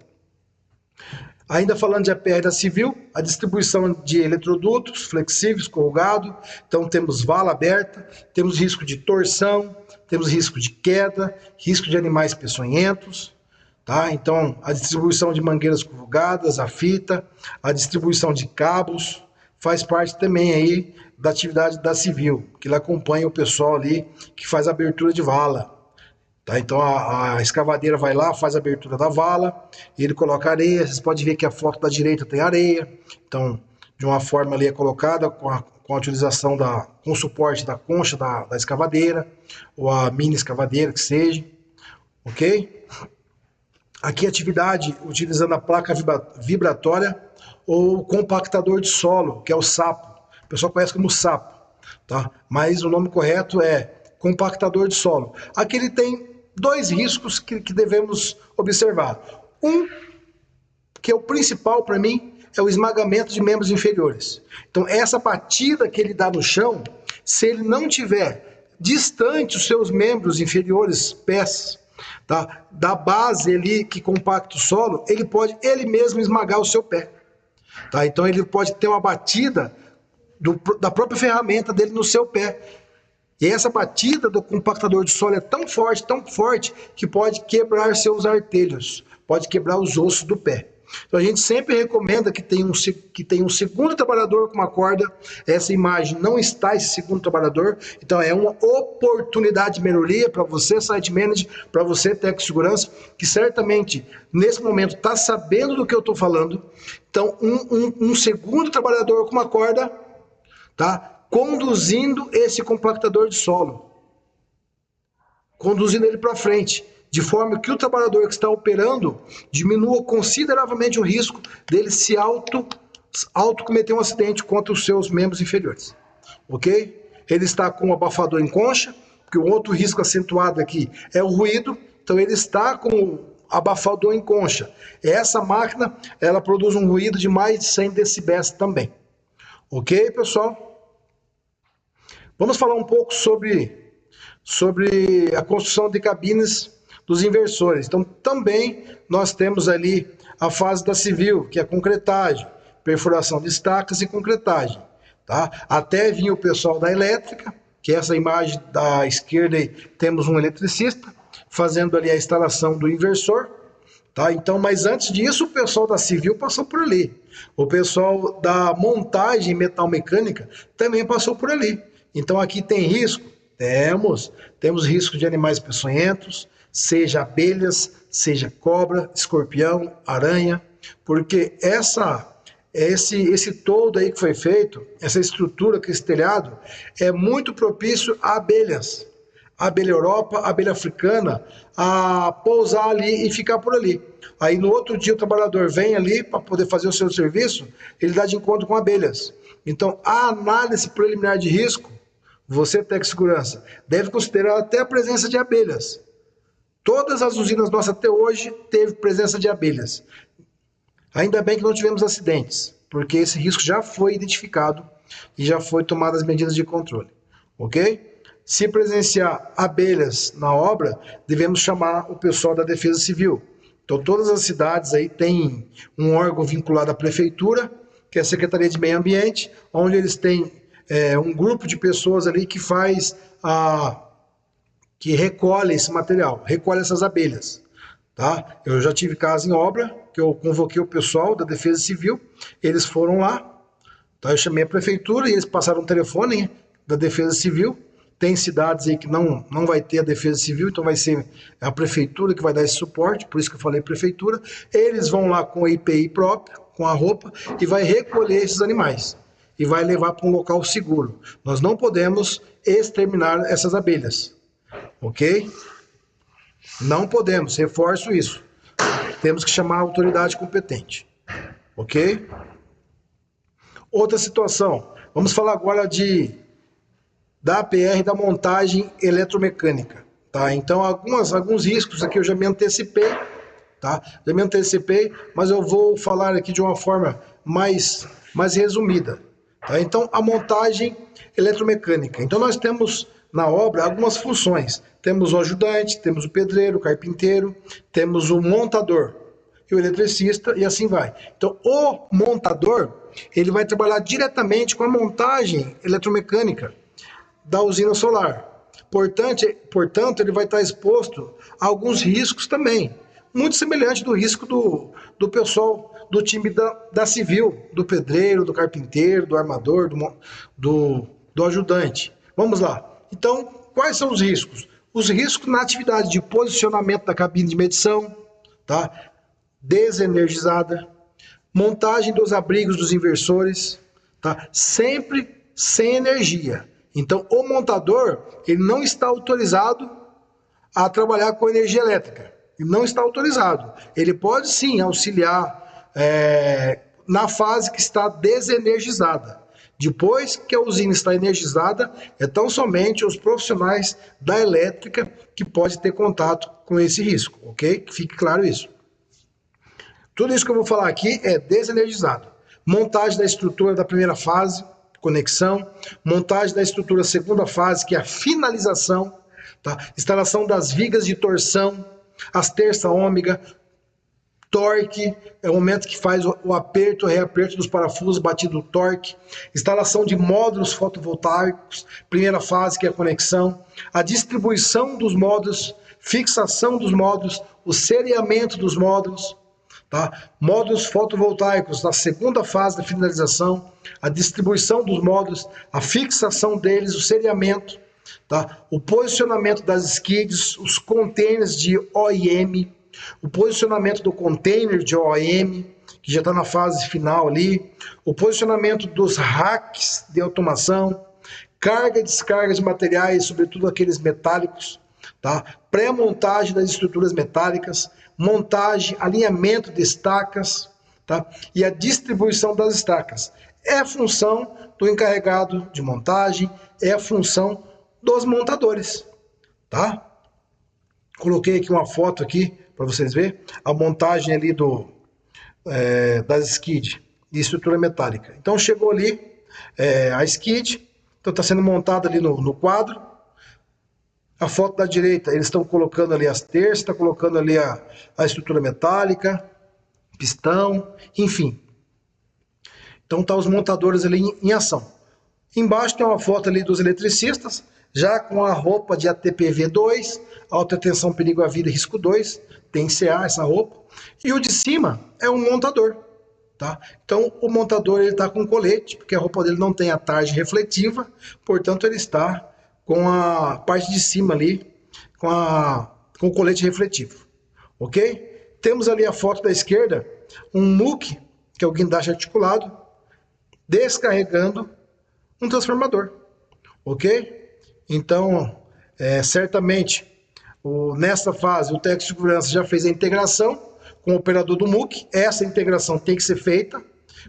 Ainda falando de APR da Civil, a distribuição de eletrodutos flexíveis, corrugado. Então, temos vala aberta, temos risco de torção, temos risco de queda, risco de animais peçonhentos. Tá? Então, a distribuição de mangueiras corrugadas, a fita, a distribuição de cabos, faz parte também aí da atividade da Civil, que ela acompanha o pessoal ali que faz a abertura de vala. Tá? Então a escavadeira vai lá, faz a abertura da vala, ele coloca areia, vocês podem ver que a foto da direita tem areia, então de uma forma ali é colocada com a utilização com o suporte da concha da escavadeira, ou a mini escavadeira que seja, ok? Aqui atividade utilizando a placa vibratória ou compactador de solo, que é o sapo. O pessoal conhece como sapo, tá? Mas o nome correto é compactador de solo. Aqui ele tem 2 riscos que devemos observar. Um, que é o principal para mim, é o esmagamento de membros inferiores. Então essa batida que ele dá no chão, se ele não tiver distante os seus membros inferiores, pés, tá, da base ali que compacta o solo, ele pode ele mesmo esmagar o seu pé. Tá? Então ele pode ter uma batida da própria ferramenta dele no seu pé. E essa batida do compactador de solo é tão forte, que pode quebrar seus artelhos, pode quebrar os ossos do pé. Então a gente sempre recomenda que tenha um segundo trabalhador com uma corda. Essa imagem não está esse segundo trabalhador, então é uma oportunidade de melhoria para você, site manager, para você, técnico de segurança, que certamente nesse momento está sabendo do que eu estou falando. Então um segundo trabalhador com uma corda, tá, conduzindo esse compactador de solo, conduzindo ele para frente, de forma que o trabalhador que está operando diminua consideravelmente o risco dele se auto cometer um acidente contra os seus membros inferiores, ok? Ele está com um abafador em concha, porque o outro risco acentuado aqui é o ruído, então ele está com abafador em concha. Essa máquina, ela produz um ruído de mais de 100 decibéis também, ok, pessoal? Vamos falar um pouco sobre a construção de cabines dos inversores. Então, também nós temos ali a fase da Civil, que é a concretagem, perfuração de estacas e concretagem. Tá? Até vinha o pessoal da elétrica, que essa imagem da esquerda aí, temos um eletricista fazendo ali a instalação do inversor. Tá? Então, mas antes disso, o pessoal da Civil passou por ali. O pessoal da montagem metal-mecânica também passou por ali. Então, aqui tem risco? Temos risco de animais peçonhentos, seja abelhas, seja cobra, escorpião, aranha, porque esse todo aí que foi feito, essa estrutura, que esse telhado, é muito propício a abelhas. A abelha Europa, a abelha africana, a pousar ali e ficar por ali. Aí no outro dia o trabalhador vem ali para poder fazer o seu serviço, ele dá de encontro com abelhas. Então a análise preliminar de risco, você, técnico de segurança, deve considerar até a presença de abelhas. Todas as usinas nossas até hoje teve presença de abelhas. Ainda bem que não tivemos acidentes, porque esse risco já foi identificado e já foi tomadas as medidas de controle, ok? Se presenciar abelhas na obra, devemos chamar o pessoal da Defesa Civil. Então, todas as cidades aí têm um órgão vinculado à prefeitura, que é a Secretaria de Meio Ambiente, onde eles têm um grupo de pessoas ali que que recolhe esse material, recolhe essas abelhas. Tá? Eu já tive caso em obra, que eu convoquei o pessoal da Defesa Civil, eles foram lá, tá? Eu chamei a prefeitura e eles passaram um telefone da Defesa Civil. Tem cidades aí que não vai ter a Defesa Civil, então vai ser a prefeitura que vai dar esse suporte, por isso que eu falei prefeitura. Eles vão lá com a IPI própria, com a roupa, e vai recolher esses animais e vai levar para um local seguro. Nós não podemos exterminar essas abelhas, ok? Não podemos, reforço isso. Temos que chamar a autoridade competente, ok? Outra situação, vamos falar agora da APR, da montagem eletromecânica, tá? Então, alguns riscos aqui eu já me antecipei, tá? Já me antecipei, mas eu vou falar aqui de uma forma mais resumida, tá? Então, a montagem eletromecânica. Então, nós temos na obra algumas funções. Temos o ajudante, temos o pedreiro, o carpinteiro, temos o montador e o eletricista, e assim vai. Então, o montador, ele vai trabalhar diretamente com a montagem eletromecânica da usina solar. Portanto, ele vai estar exposto a alguns riscos também, muito semelhante do risco do pessoal do time da civil, do pedreiro, do carpinteiro, do armador, do ajudante. Vamos lá. Então, quais são os riscos? Os riscos na atividade de posicionamento da cabine de medição, tá? Desenergizada, montagem dos abrigos dos inversores, tá? Sempre sem energia. Então, o montador, ele não está autorizado a trabalhar com energia elétrica. Ele não está autorizado. Ele pode, sim, auxiliar na fase que está desenergizada. Depois que a usina está energizada, é tão somente os profissionais da elétrica que podem ter contato com esse risco, ok? Que fique claro isso. Tudo isso que eu vou falar aqui é desenergizado. Montagem da estrutura da primeira fase, conexão, montagem da estrutura segunda fase, que é a finalização, tá? Instalação das vigas de torção, as terça ômega, torque, é o momento que faz o aperto, o reaperto dos parafusos, batido o torque, instalação de módulos fotovoltaicos, primeira fase, que é a conexão, a distribuição dos módulos, fixação dos módulos, o seriamento dos módulos, tá? Módulos fotovoltaicos, na segunda fase da finalização, a distribuição dos módulos, a fixação deles, o seriamento, tá? O posicionamento das skids, os containers de OIM, o posicionamento do container de OIM, que já está na fase final ali, o posicionamento dos racks de automação, carga e descarga de materiais, sobretudo aqueles metálicos, tá? Pré-montagem das estruturas metálicas, montagem, alinhamento de estacas, tá? E a distribuição das estacas. É a função do encarregado de montagem, é a função dos montadores, tá? Coloquei aqui uma foto aqui para vocês verem a montagem ali das skid de estrutura metálica. Então chegou ali a skid, então está sendo montada ali no quadro. A foto da direita, eles estão colocando ali as terças, está colocando ali a estrutura metálica, pistão, enfim. Então tá os montadores ali em ação. Embaixo tem uma foto ali dos eletricistas, já com a roupa de ATPV 2, alta tensão, perigo à vida, risco 2, tem CA essa roupa. E o de cima é um montador, tá? Então o montador ele está com colete, porque a roupa dele não tem a tarja refletiva, portanto ele está com a parte de cima ali, com o colete refletivo, ok? Temos ali a foto da esquerda, um MUC, que é o guindaste articulado, descarregando um transformador, ok? Então, certamente, nessa fase, o técnico de segurança já fez a integração com o operador do MUC. Essa integração tem que ser feita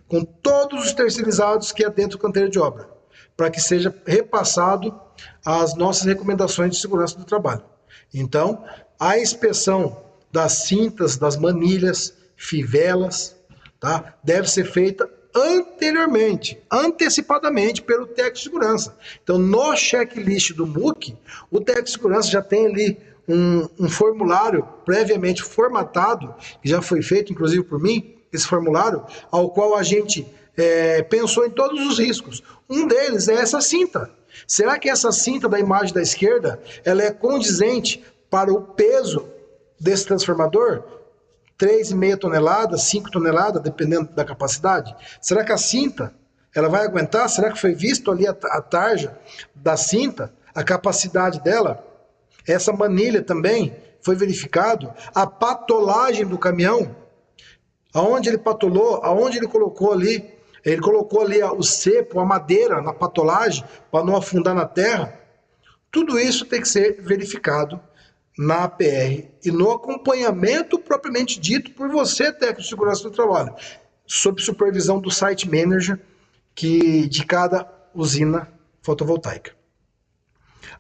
com todos os terceirizados que é dentro do canteiro de obra, para que seja repassado as nossas recomendações de segurança do trabalho. Então, a inspeção das cintas, das manilhas, fivelas, tá? Deve ser feita anteriormente, antecipadamente pelo técnico de segurança. Então, no checklist do MOOC, o técnico de segurança já tem ali um formulário previamente formatado, que já foi feito, inclusive por mim, esse formulário, ao qual a gente pensou em todos os riscos. Um deles é essa cinta. Será que essa cinta da imagem da esquerda, ela é condizente para o peso desse transformador? 3,5 toneladas, 5 toneladas, dependendo da capacidade? Será que a cinta, ela vai aguentar? Será que foi visto ali a tarja da cinta, a capacidade dela? Essa manilha também foi verificado. A patolagem do caminhão, aonde ele patolou, aonde ele colocou ali o cepo, a madeira na patolagem, para não afundar na terra. Tudo isso tem que ser verificado na APR e no acompanhamento propriamente dito por você, técnico de segurança do trabalho, sob supervisão do site manager de cada usina fotovoltaica.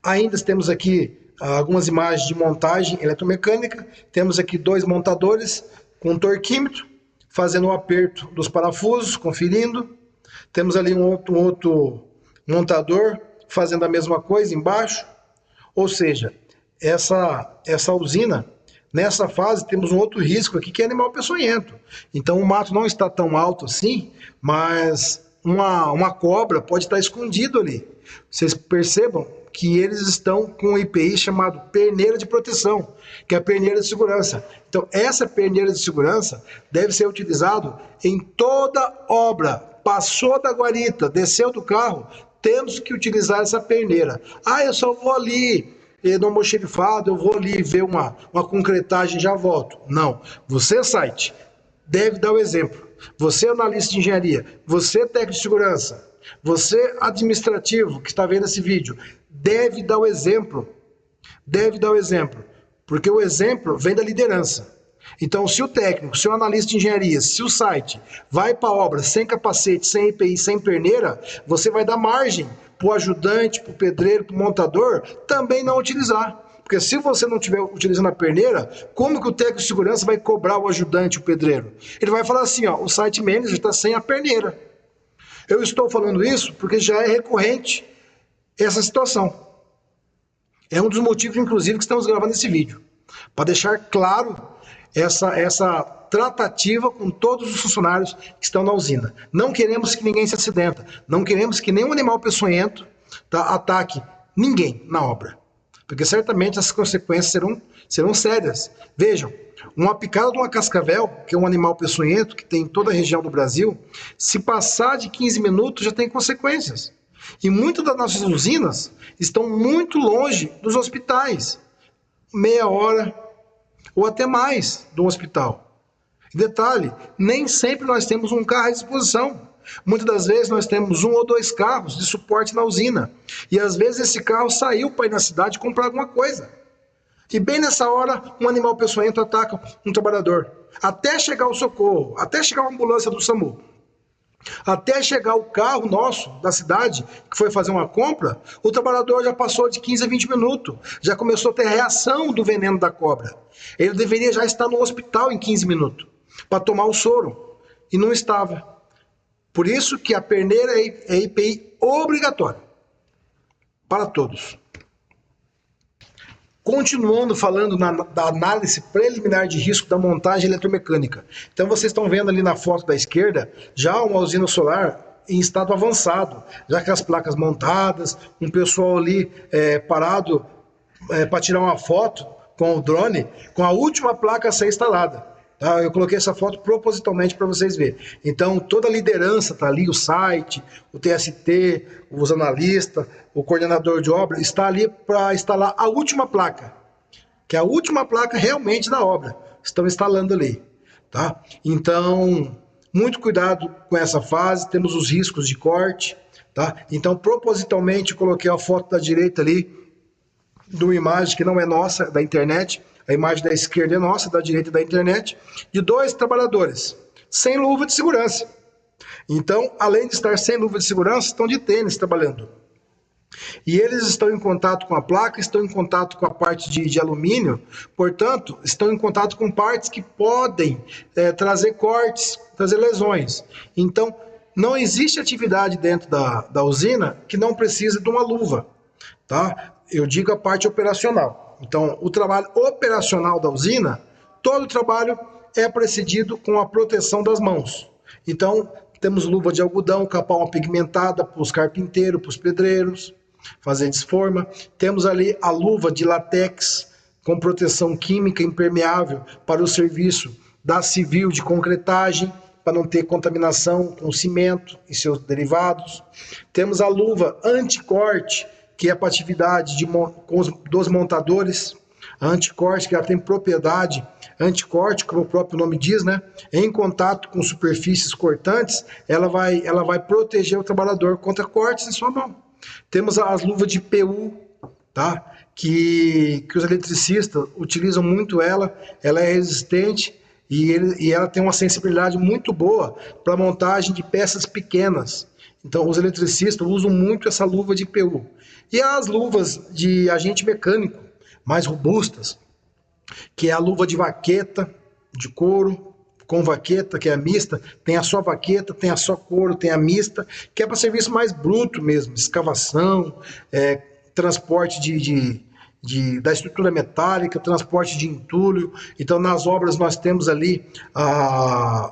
Ainda temos aqui algumas imagens de montagem eletromecânica. Temos aqui 2 montadores com torquímetro, fazendo o aperto dos parafusos, conferindo. Temos ali um outro montador fazendo a mesma coisa embaixo. Ou seja, essa usina, nessa fase, temos um outro risco aqui, que é animal peçonhento. Então, o mato não está tão alto assim, mas uma cobra pode estar escondido ali. Vocês percebam que eles estão com um IPI chamado perneira de proteção, que é a perneira de segurança. Então, essa perneira de segurança deve ser utilizada em toda obra. Passou da guarita, desceu do carro, temos que utilizar essa perneira. Eu só vou ali no almoxerifado, eu vou ali ver uma concretagem e já volto. Não. Você, site, deve dar o exemplo. Você, analista de engenharia, você, técnico de segurança, você, administrativo, que está vendo esse vídeo, deve dar o exemplo. Deve dar o exemplo. Porque o exemplo vem da liderança. Então, se o técnico, se o analista de engenharia, se o site vai para a obra sem capacete, sem EPI, sem perneira, você vai dar margem para o ajudante, para o pedreiro, para o montador, também não utilizar. Porque se você não estiver utilizando a perneira, como que o técnico de segurança vai cobrar o ajudante, o pedreiro? Ele vai falar assim, o site manager está sem a perneira. Eu estou falando isso porque já é recorrente essa situação. É um dos motivos, inclusive, que estamos gravando esse vídeo. Para deixar claro essa tratativa com todos os funcionários que estão na usina. Não queremos que ninguém se acidenta. Não queremos que nenhum animal peçonhento ataque ninguém na obra. Porque certamente as consequências serão sérias. Vejam, uma picada de uma cascavel, que é um animal peçonhento que tem em toda a região do Brasil, se passar de 15 minutos já tem consequências. E muitas das nossas usinas estão muito longe dos hospitais. Meia hora ou até mais do hospital. Detalhe, nem sempre nós temos um carro à disposição. Muitas das vezes nós temos 1 ou 2 carros de suporte na usina. E às vezes esse carro saiu para ir na cidade comprar alguma coisa. E bem nessa hora, um animal peçonhento ataca um trabalhador. Até chegar o socorro, até chegar a ambulância do SAMU, até chegar o carro nosso da cidade, que foi fazer uma compra, o trabalhador já passou de 15 a 20 minutos. Já começou a ter reação do veneno da cobra. Ele deveria já estar no hospital em 15 minutos, para tomar o soro. E não estava. Por isso que a perneira é IPI obrigatória. Para todos. Continuando falando da análise preliminar de risco da montagem eletromecânica. Então vocês estão vendo ali na foto da esquerda, já uma usina solar em estado avançado, já com as placas montadas, um pessoal ali parado para tirar uma foto com o drone, com a última placa a ser instalada. Tá? Eu coloquei essa foto propositalmente para vocês verem. Então toda a liderança está ali, o site, o TST, os analistas, o coordenador de obra, está ali para instalar a última placa, que é a última placa realmente da obra. Estão instalando ali. Tá? Então, muito cuidado com essa fase, temos os riscos de corte. Tá? Então, propositalmente, coloquei a foto da direita ali, de uma imagem que não é nossa, da internet. A imagem da esquerda é nossa, da direita é da internet, de 2 trabalhadores, sem luva de segurança. Então, além de estar sem luva de segurança, estão de tênis trabalhando. E eles estão em contato com a placa, estão em contato com a parte de alumínio, portanto, estão em contato com partes que podem trazer cortes, trazer lesões. Então, não existe atividade dentro da usina que não precisa de uma luva, tá? Eu digo a parte operacional. Então, o trabalho operacional da usina, todo o trabalho é precedido com a proteção das mãos. Então, temos luva de algodão com a palma pigmentada para os carpinteiros, para os pedreiros, fazer desforma. Temos ali a luva de látex com proteção química impermeável para o serviço da civil de concretagem, para não ter contaminação com cimento e seus derivados. Temos a luva anticorte, que é para atividade dos montadores. A anticorte, que ela tem propriedade anticorte, como o próprio nome diz, né? Em contato com superfícies cortantes, ela vai proteger o trabalhador contra cortes em sua mão. Temos as luvas de PU, tá? Que os eletricistas utilizam muito ela é resistente e ela tem uma sensibilidade muito boa para montagem de peças pequenas. Então, os eletricistas usam muito essa luva de PU. E as luvas de agente mecânico, mais robustas, que é a luva de vaqueta, de couro, com vaqueta, que é a mista, tem a só vaqueta, tem a só couro, tem a mista, que é para serviço mais bruto mesmo, escavação, transporte da estrutura metálica, transporte de entulho. Então, nas obras nós temos ali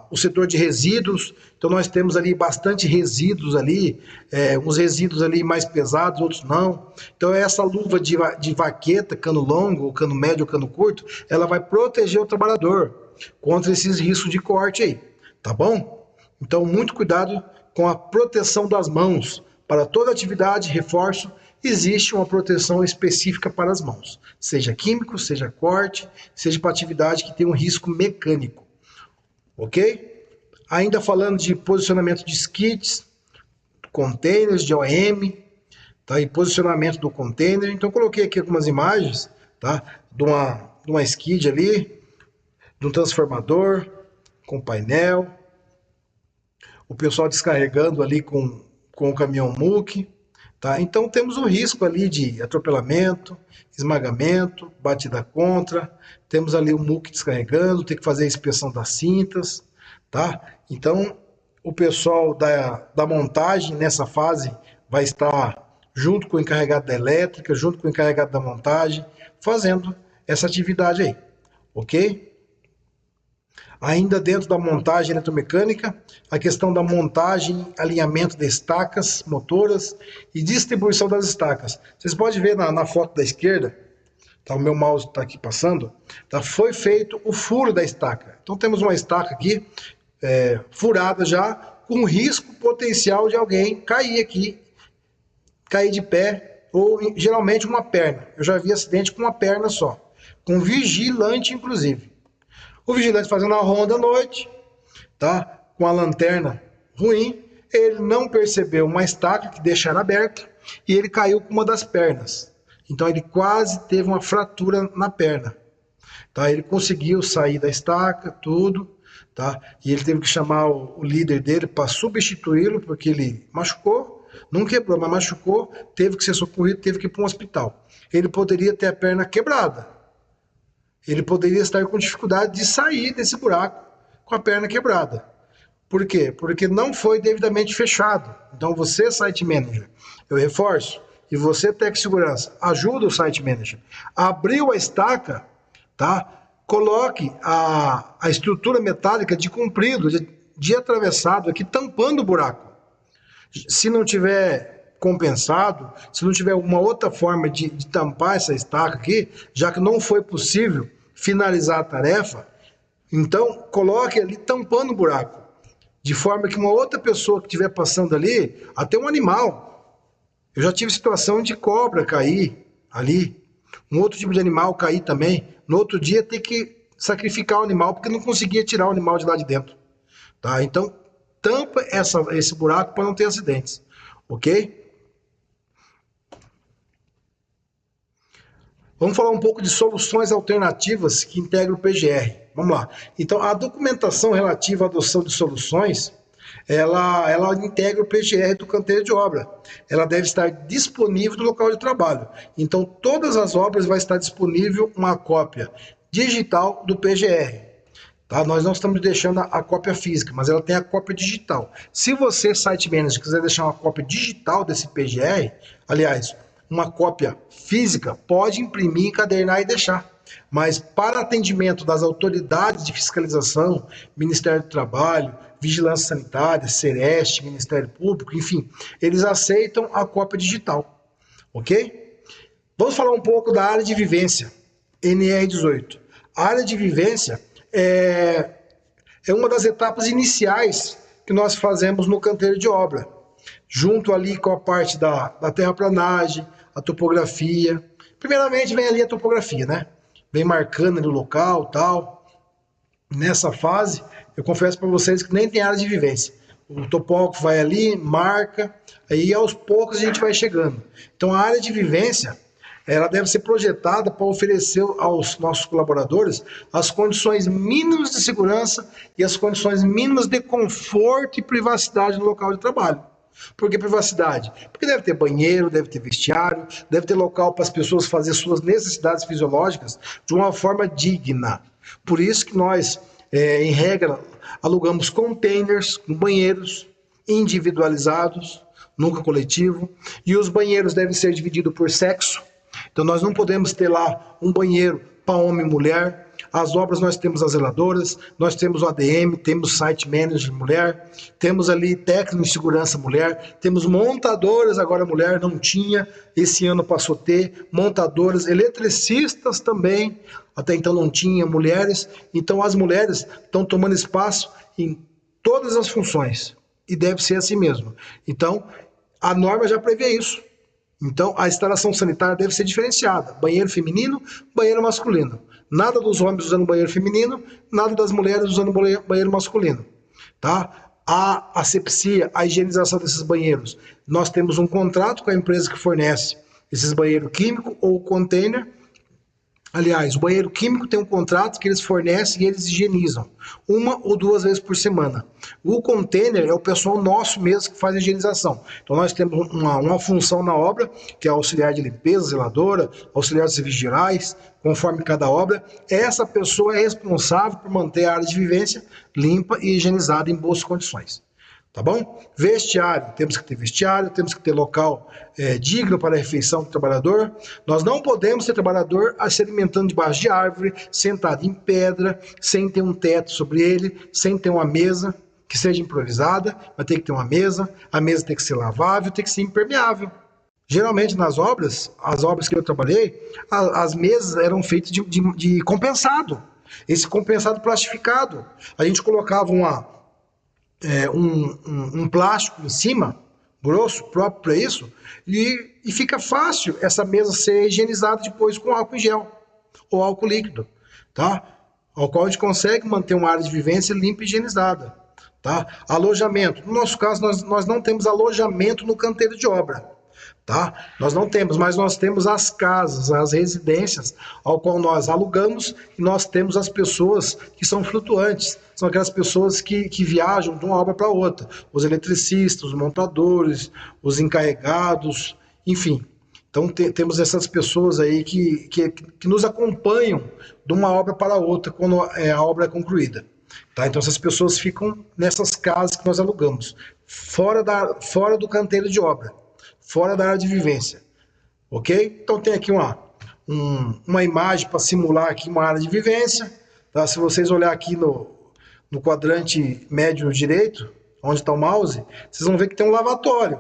o setor de resíduos, então nós temos ali bastante resíduos ali, uns resíduos ali mais pesados, outros não. Então, essa luva de vaqueta, cano longo, ou cano médio, ou cano curto, ela vai proteger o trabalhador contra esses riscos de corte aí, tá bom? Então, muito cuidado com a proteção das mãos. Para toda atividade, reforço, existe uma proteção específica para as mãos, seja químico, seja corte, seja para atividade que tem um risco mecânico, ok? Ainda falando de posicionamento de skids, containers de OM, tá? E posicionamento do container, então coloquei aqui algumas imagens, tá? De uma skid ali, de um transformador com painel, o pessoal descarregando ali com o caminhão muque. Tá? Então temos o risco ali de atropelamento, esmagamento, batida contra, temos ali o muque descarregando, tem que fazer a inspeção das cintas, tá? Então o pessoal da montagem nessa fase vai estar junto com o encarregado da elétrica, junto com o encarregado da montagem, fazendo essa atividade aí, ok? Ainda dentro da montagem eletromecânica, a questão da montagem, alinhamento de estacas motoras e distribuição das estacas. Vocês podem ver na foto da esquerda, tá, o meu mouse está aqui passando, tá, foi feito o furo da estaca. Então temos uma estaca aqui, furada já, com risco potencial de alguém cair aqui, cair de pé, ou geralmente uma perna. Eu já vi acidente com uma perna só, com vigilante inclusive. O vigilante fazendo a ronda à noite, tá? Com a lanterna ruim, ele não percebeu uma estaca que deixaram aberta e ele caiu com uma das pernas. Então ele quase teve uma fratura na perna. Tá? Ele conseguiu sair da estaca, tudo, tá? E ele teve que chamar o líder dele para substituí-lo, porque ele machucou, não quebrou, mas machucou, teve que ser socorrido, teve que ir para um hospital. Ele poderia ter a perna quebrada. Ele poderia estar com dificuldade de sair desse buraco com a perna quebrada. Por quê? Porque não foi devidamente fechado. Então você, site manager, eu reforço, e você, Tec Segurança, ajuda o site manager. Abriu a estaca, tá? Coloque a estrutura metálica de comprido, de atravessado aqui, tampando o buraco. Se não tiver compensado, se não tiver uma outra forma de tampar essa estaca aqui, já que não foi possível finalizar a tarefa, então coloque ali tampando o buraco, de forma que uma outra pessoa que estiver passando ali, até um animal, eu já tive situação de cobra cair ali, um outro tipo de animal cair também, no outro dia ter que sacrificar o animal, porque não conseguia tirar o animal de lá de dentro, tá? Então tampa esse buraco para não ter acidentes, ok? Vamos falar um pouco de soluções alternativas que integram o PGR. Vamos lá. Então, a documentação relativa à adoção de soluções, ela integra o PGR do canteiro de obra. Ela deve estar disponível no local de trabalho. Então, todas as obras vai estar disponível uma cópia digital do PGR. Tá? Nós não estamos deixando a cópia física, mas ela tem a cópia digital. Se você, site manager, quiser deixar uma cópia digital desse PGR, aliás, uma cópia física, pode imprimir, encadernar e deixar. Mas para atendimento das autoridades de fiscalização, Ministério do Trabalho, Vigilância Sanitária, Sereste, Ministério Público, enfim, eles aceitam a cópia digital, ok? Vamos falar um pouco da área de vivência, NR18. A área de vivência é uma das etapas iniciais que nós fazemos no canteiro de obra, junto ali com a parte da terraplanagem, a topografia. Primeiramente vem ali a topografia, né? Vem marcando ali o local, tal. Nessa fase, eu confesso para vocês que nem tem área de vivência. O topógrafo vai ali, marca, aí aos poucos a gente vai chegando. Então a área de vivência, ela deve ser projetada para oferecer aos nossos colaboradores as condições mínimas de segurança e as condições mínimas de conforto e privacidade no local de trabalho. Por que privacidade? Porque deve ter banheiro, deve ter vestiário, deve ter local para as pessoas fazerem suas necessidades fisiológicas de uma forma digna. Por isso que nós, em regra, alugamos containers com banheiros individualizados, nunca coletivo, e os banheiros devem ser divididos por sexo. Então nós não podemos ter lá um banheiro para homem e mulher. As obras nós temos as zeladoras, nós temos o ADM, temos site manager mulher, temos ali técnico de segurança mulher, temos montadoras, agora mulher não tinha, esse ano passou a ter, montadoras, eletricistas também, até então não tinha mulheres, então as mulheres estão tomando espaço em todas as funções, e deve ser assim mesmo. Então, a norma já prevê isso. Então, a instalação sanitária deve ser diferenciada. Banheiro feminino, banheiro masculino. Nada dos homens usando banheiro feminino, nada das mulheres usando banheiro masculino. Tá? A asepsia, a higienização desses banheiros. Nós temos um contrato com a empresa que fornece esses banheiros químicos ou container. Aliás, o banheiro químico tem um contrato que eles fornecem e eles higienizam 1 ou 2 vezes por semana. O container é o pessoal nosso mesmo que faz a higienização. Então nós temos uma função na obra, que é auxiliar de limpeza, zeladora, auxiliar de serviços gerais, conforme cada obra. Essa pessoa é responsável por manter a área de vivência limpa e higienizada em boas condições. Tá bom? Vestiário, temos que ter vestiário, temos que ter local digno para a refeição do trabalhador. Nós não podemos ter trabalhador se alimentando debaixo de árvore, sentado em pedra, sem ter um teto sobre ele, sem ter uma mesa que seja improvisada, vai ter que ter uma mesa, a mesa tem que ser lavável, tem que ser impermeável. Geralmente nas obras, as obras que eu trabalhei, as mesas eram feitas de compensado, esse compensado plastificado. A gente colocava um plástico em cima, grosso, próprio para isso, e fica fácil essa mesa ser higienizada depois com álcool em gel ou álcool líquido, tá? Ao qual a gente consegue manter uma área de vivência limpa e higienizada, tá? Alojamento. No nosso caso, nós não temos alojamento no canteiro de obra, tá? Nós não temos, mas nós temos as casas, as residências, ao qual nós alugamos, e nós temos as pessoas que são flutuantes, são aquelas pessoas que viajam de uma obra para outra, os eletricistas, os montadores, os encarregados, enfim. Então temos essas pessoas aí que nos acompanham de uma obra para outra quando a obra é concluída. Tá? Então essas pessoas ficam nessas casas que nós alugamos, fora do canteiro de obra, fora da área de vivência, ok? Então tem aqui uma imagem para simular aqui uma área de vivência, tá? Se vocês olhar aqui no quadrante médio direito, onde está o mouse, vocês vão ver que tem um lavatório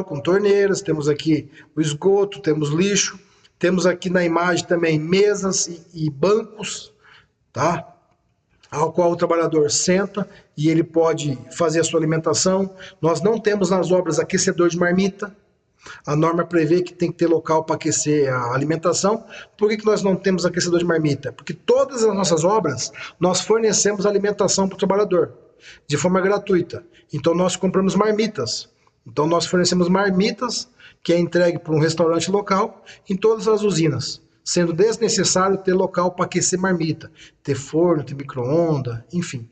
com torneiras, temos aqui o esgoto, temos lixo, temos aqui na imagem também mesas e bancos, tá? Ao qual o trabalhador senta e ele pode fazer a sua alimentação. Nós não temos nas obras aquecedor de marmita. A norma prevê que tem que ter local para aquecer a alimentação. Por que nós não temos aquecedor de marmita? Porque todas as nossas obras, nós fornecemos alimentação para o trabalhador, de forma gratuita. Então nós compramos marmitas. Então nós fornecemos marmitas, que é entregue para um restaurante local, em todas as usinas, sendo desnecessário ter local para aquecer marmita, ter forno, ter micro-ondas, enfim.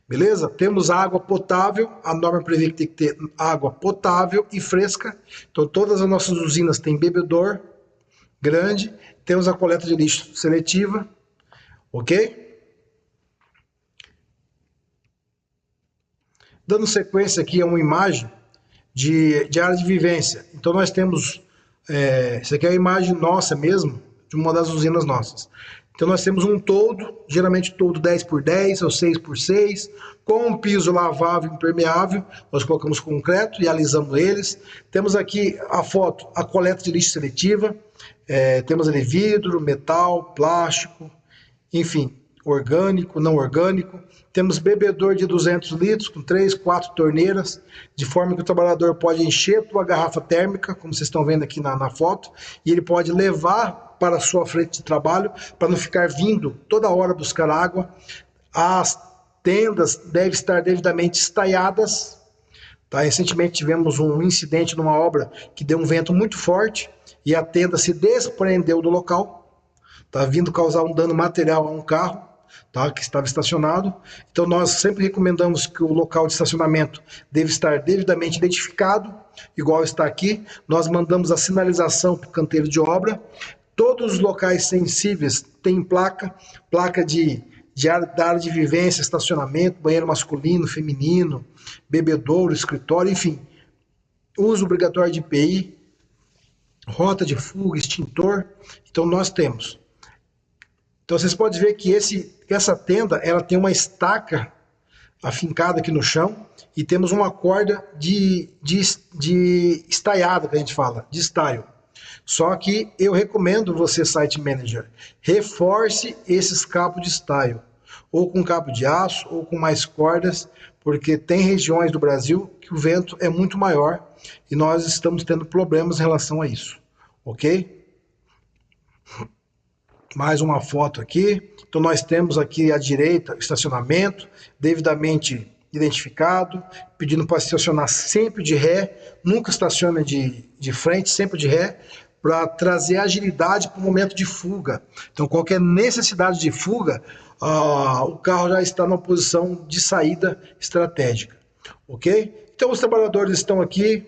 Beleza? Temos água potável, a norma prevê que tem que ter água potável e fresca. Então todas as nossas usinas têm bebedor grande, temos a coleta de lixo seletiva, ok? Dando sequência aqui a uma imagem de área de vivência. Então nós temos, isso aqui é a imagem nossa mesmo, de uma das usinas nossas. Então nós temos um toldo, geralmente toldo 10x10 ou 6x6, com um piso lavável e impermeável. Nós colocamos concreto e alisamos eles. Temos aqui a foto, a coleta de lixo seletiva. Temos ali vidro, metal, plástico, enfim, orgânico, não orgânico. Temos bebedor de 200 litros com 3, 4 torneiras, de forma que o trabalhador pode encher a sua garrafa térmica, como vocês estão vendo aqui na foto, e ele pode levar para a sua frente de trabalho, para não ficar vindo toda hora buscar água. As tendas devem estar devidamente estaiadas. Tá? Recentemente tivemos um incidente numa obra que deu um vento muito forte e a tenda se desprendeu do local, tá vindo causar um dano material a um carro, tá, que estava estacionado. Então nós sempre recomendamos que o local de estacionamento deve estar devidamente identificado, igual está aqui. Nós mandamos a sinalização para o canteiro de obra. Todos os locais sensíveis têm placa da área de vivência, estacionamento, banheiro masculino, feminino, bebedouro, escritório, enfim. Uso obrigatório de EPI, rota de fuga, extintor. Então nós temos. Então vocês podem ver que essa tenda ela tem uma estaca afincada aqui no chão e temos uma corda de estaiada, que a gente fala, de estaio. Só que eu recomendo você, site manager, reforce esses cabos de estaio, ou com cabo de aço, ou com mais cordas, porque tem regiões do Brasil que o vento é muito maior e nós estamos tendo problemas em relação a isso, ok? Mais uma foto aqui. Então nós temos aqui à direita estacionamento, devidamente identificado, pedindo para estacionar sempre de ré, nunca estaciona de frente, sempre de ré, para trazer agilidade para o momento de fuga. Então qualquer necessidade de fuga, o carro já está numa posição de saída estratégica, ok? Então os trabalhadores estão aqui,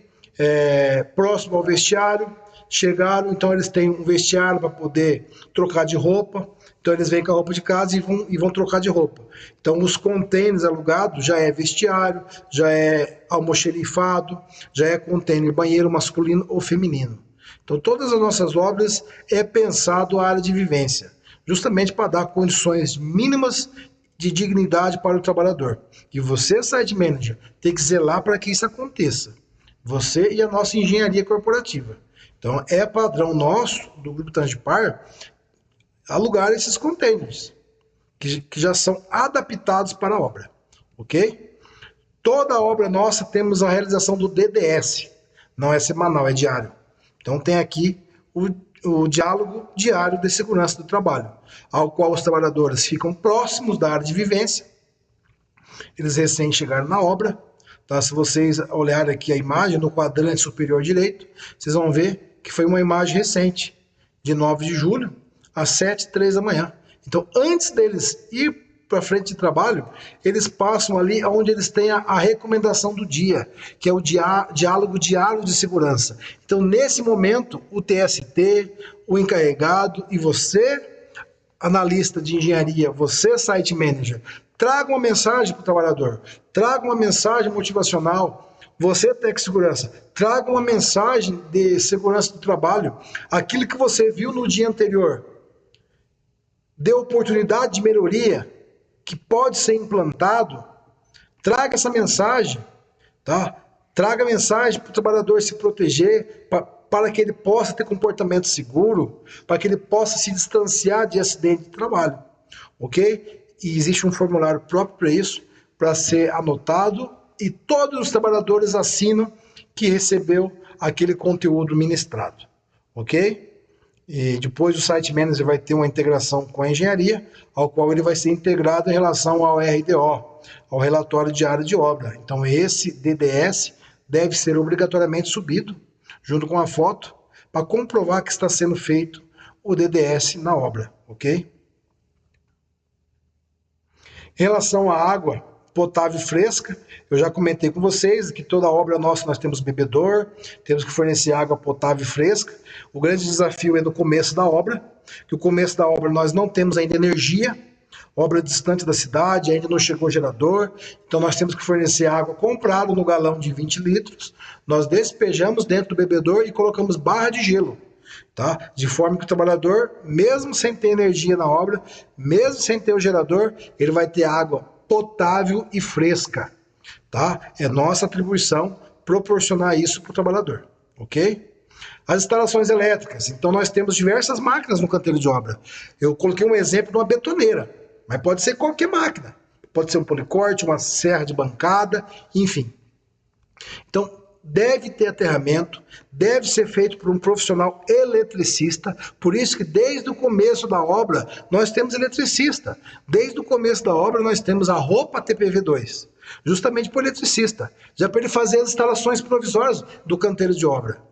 próximo ao vestiário, chegaram, então eles têm um vestiário para poder trocar de roupa, então eles vêm com a roupa de casa e vão trocar de roupa. Então os contêineres alugados já é vestiário, já é almoxerifado, já é contêiner banheiro masculino ou feminino. Então todas as nossas obras é pensado a área de vivência, justamente para dar condições mínimas de dignidade para o trabalhador. E você, site manager, tem que zelar para que isso aconteça. Você e a nossa engenharia corporativa. Então, é padrão nosso, do Grupo Tangipar, alugar esses containers, que já são adaptados para a obra, ok? Toda obra nossa temos a realização do DDS, não é semanal, é diário. Então, tem aqui o diálogo diário de segurança do trabalho, ao qual os trabalhadores ficam próximos da área de vivência, eles recém chegaram na obra. Tá? Se vocês olharem aqui a imagem no quadrante superior direito, vocês vão ver que foi uma imagem recente, de 9 de julho, às 7h03 da manhã. Então, antes deles ir para frente de trabalho, eles passam ali onde eles têm a recomendação do dia, que é o diálogo diário de segurança. Então, nesse momento, o TST, o encarregado e você, analista de engenharia, você, site manager, traga uma mensagem para o trabalhador, traga uma mensagem motivacional. Você, técnico de segurança, traga uma mensagem de segurança do trabalho. Aquilo que você viu no dia anterior, dê oportunidade de melhoria, que pode ser implantado, traga essa mensagem, tá? Traga a mensagem para o trabalhador se proteger, para que ele possa ter comportamento seguro, para que ele possa se distanciar de acidente de trabalho, ok? E existe um formulário próprio para isso, para ser anotado, e todos os trabalhadores assinam que recebeu aquele conteúdo ministrado, ok? E depois o site manager vai ter uma integração com a engenharia, ao qual ele vai ser integrado em relação ao RDO, ao relatório diário de obra. Então esse DDS deve ser obrigatoriamente subido, junto com a foto, para comprovar que está sendo feito o DDS na obra, ok? Em relação à água potável fresca, eu já comentei com vocês que toda obra nossa nós temos bebedor, temos que fornecer água potável fresca. O grande desafio é no começo da obra, que o começo da obra nós não temos ainda energia, Obra distante da cidade, ainda não chegou o gerador, então nós temos que fornecer água comprada no galão de 20 litros, nós despejamos dentro do bebedor e colocamos barra de gelo, tá? De forma que o trabalhador, mesmo sem ter energia na obra, mesmo sem ter o gerador, ele vai ter água potável e fresca, tá? É nossa atribuição proporcionar isso para o trabalhador, ok? As instalações elétricas, então nós temos diversas máquinas no canteiro de obra. Eu coloquei um exemplo de uma betoneira, mas pode ser qualquer máquina. Pode ser um policorte, uma serra de bancada, enfim. Então, deve ter aterramento, deve ser feito por um profissional eletricista, por isso que desde o começo da obra nós temos eletricista. Desde o começo da obra nós temos a roupa TPV2, justamente por eletricista, já para ele fazer as instalações provisórias do canteiro de obra.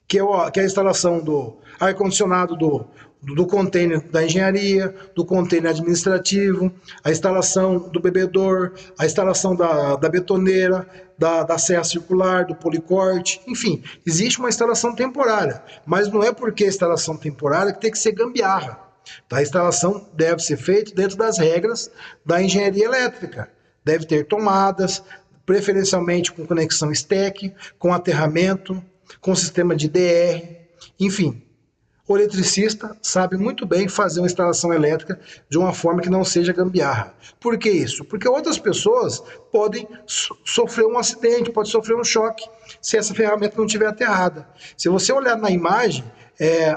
Que é a instalação do ar-condicionado do container da engenharia, do container administrativo, a instalação do bebedor, a instalação da betoneira, da serra circular, do policorte, enfim, existe uma instalação temporária, mas não é porque a instalação temporária que tem que ser gambiarra. Tá? A instalação deve ser feita dentro das regras da engenharia elétrica, deve ter tomadas, preferencialmente com conexão STEC, com aterramento, com sistema de DR, enfim. O eletricista sabe muito bem fazer uma instalação elétrica de uma forma que não seja gambiarra. Por que isso? Porque outras pessoas podem sofrer um acidente, pode sofrer um choque, se essa ferramenta não estiver aterrada. Se você olhar na imagem,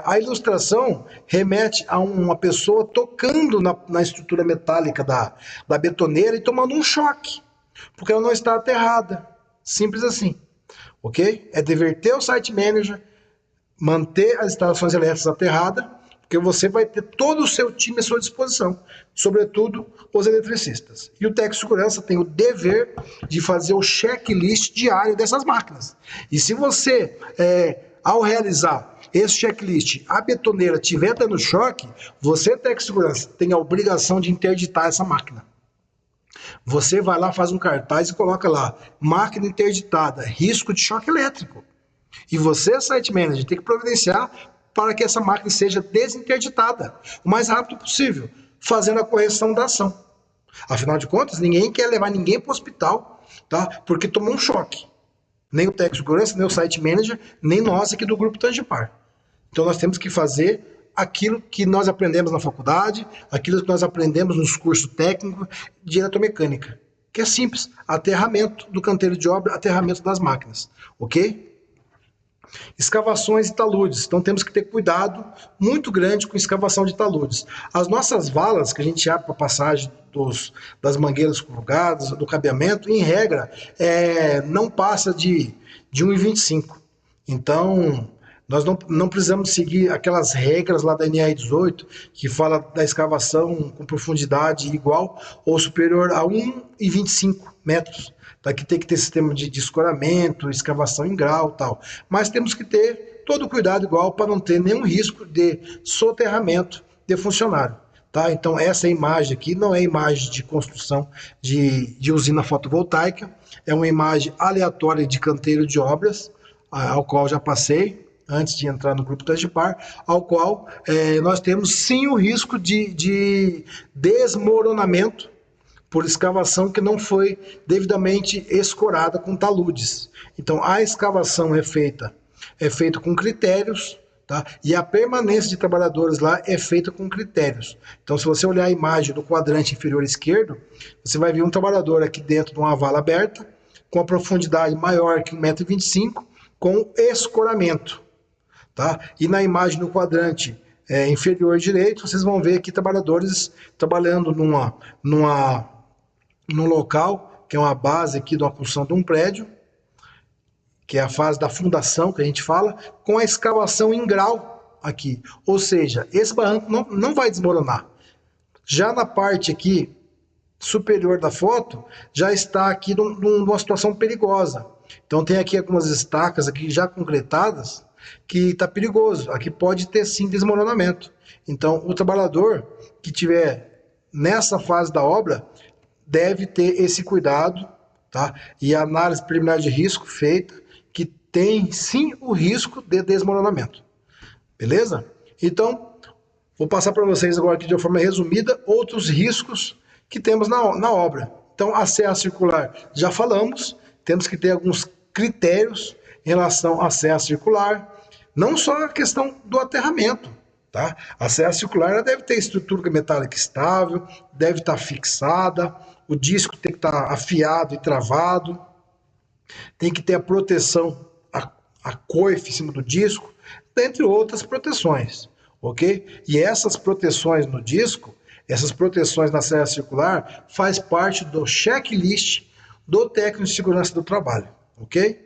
a ilustração remete a uma pessoa tocando na estrutura metálica da betoneira e tomando um choque, porque ela não está aterrada. Simples assim. Ok? É dever ter o site manager, manter as instalações elétricas aterradas, porque você vai ter todo o seu time à sua disposição, sobretudo os eletricistas. E o técnico de segurança tem o dever de fazer o checklist diário dessas máquinas. E se você, ao realizar esse checklist, a betoneira estiver dando choque, você, técnico de segurança, tem a obrigação de interditar essa máquina. Você vai lá, faz um cartaz e coloca lá, máquina interditada, risco de choque elétrico. E você, site manager, tem que providenciar para que essa máquina seja desinterditada o mais rápido possível, fazendo a correção da ação. Afinal de contas, ninguém quer levar ninguém para o hospital, tá? Porque tomou um choque. Nem o técnico de segurança, nem o site manager, nem nós aqui do Grupo Tangipar. Então nós temos que fazer aquilo que nós aprendemos na faculdade, aquilo que nós aprendemos nos cursos técnicos de eletromecânica, que é simples, aterramento do canteiro de obra, aterramento das máquinas, ok? Escavações e taludes, então temos que ter cuidado muito grande com escavação de taludes. As nossas valas que a gente abre para passagem das mangueiras corrugadas, do cabeamento, em regra, não passa de 1,25. Então, nós não precisamos seguir aquelas regras lá da NR 18, que fala da escavação com profundidade igual ou superior a 1,25 metros. Tá? Que tem que ter sistema de escoramento, escavação em grau e tal. Mas temos que ter todo o cuidado igual para não ter nenhum risco de soterramento de funcionário. Tá? Então essa imagem aqui não é imagem de construção de usina fotovoltaica, é uma imagem aleatória de canteiro de obras, ao qual já passei antes de entrar no Grupo Tangipar, ao qual nós temos sim o risco de desmoronamento por escavação que não foi devidamente escorada com taludes. Então a escavação é feita com critérios, tá? E a permanência de trabalhadores lá é feita com critérios. Então se você olhar a imagem do quadrante inferior esquerdo, você vai ver um trabalhador aqui dentro de uma vala aberta, com a profundidade maior que 1,25 m, com escoramento. Tá? E na imagem do quadrante inferior direito, vocês vão ver aqui trabalhadores trabalhando num local, que é uma base aqui de uma construção de um prédio, que é a fase da fundação, que a gente fala, com a escavação em grau aqui. Ou seja, esse barranco não vai desmoronar. Já na parte aqui superior da foto, já está aqui numa situação perigosa. Então tem aqui algumas estacas aqui já concretadas, que está perigoso. Aqui pode ter sim desmoronamento. Então o trabalhador que estiver nessa fase da obra deve ter esse cuidado, tá? E a análise preliminar de risco feita, que tem sim o risco de desmoronamento. Beleza? Então, Vou passar para vocês agora aqui de uma forma resumida outros riscos que temos na obra. Então, a serra circular, já falamos, temos que ter alguns critérios em relação à serra circular, não só a questão do aterramento, tá? A serra circular ela deve ter estrutura metálica estável, deve estar fixada, o disco tem que estar afiado e travado, tem que ter a proteção, a coife em cima do disco, dentre outras proteções, ok? E essas proteções no disco, essas proteções na serra circular, faz parte do checklist do técnico de segurança do trabalho, ok?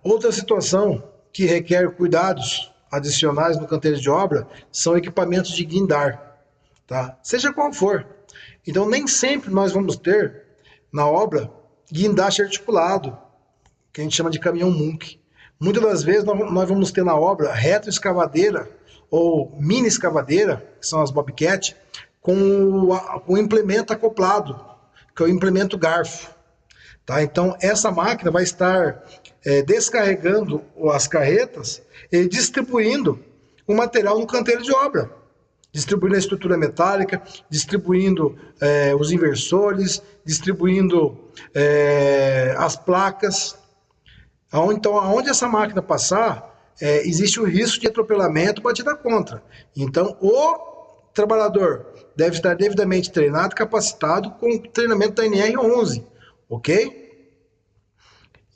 Outra situação que requer cuidados adicionais no canteiro de obra são equipamentos de guindar, tá? Seja qual for. Então, nem sempre nós vamos ter na obra guindaste articulado, que a gente chama de caminhão Munk. Muitas das vezes nós vamos ter na obra retroescavadeira ou mini escavadeira, que são as Bobcat, com o implemento acoplado, que é o implemento garfo. Tá? Então, essa máquina vai estar descarregando as carretas e distribuindo o material no canteiro de obra. Distribuindo a estrutura metálica, distribuindo os inversores, distribuindo as placas. Então, aonde essa máquina passar, existe o risco de atropelamento, batida contra. Então, o trabalhador deve estar devidamente treinado, capacitado com o treinamento da NR11, ok?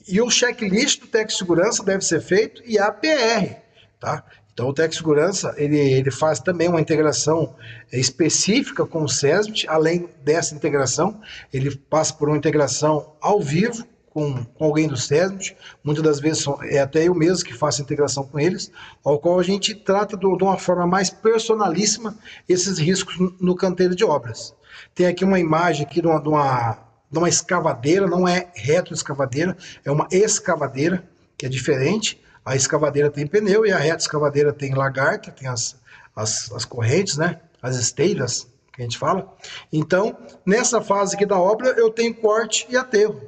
E o checklist do técnico de segurança deve ser feito e a PR, tá? Então, o técnico de segurança, ele faz também uma integração específica com o SESMIT. Além dessa integração, ele passa por uma integração ao vivo com alguém do SESMIT. Muitas das vezes é até eu mesmo que faço a integração com eles, ao qual a gente trata de uma forma mais personalíssima esses riscos no canteiro de obras. Tem aqui uma imagem aqui de uma escavadeira, não é retroescavadeira, é uma escavadeira, que é diferente. A escavadeira tem pneu e a reta escavadeira tem lagarta, tem as correntes, né? As esteiras, que a gente fala. Então, nessa fase aqui da obra, eu tenho corte e aterro.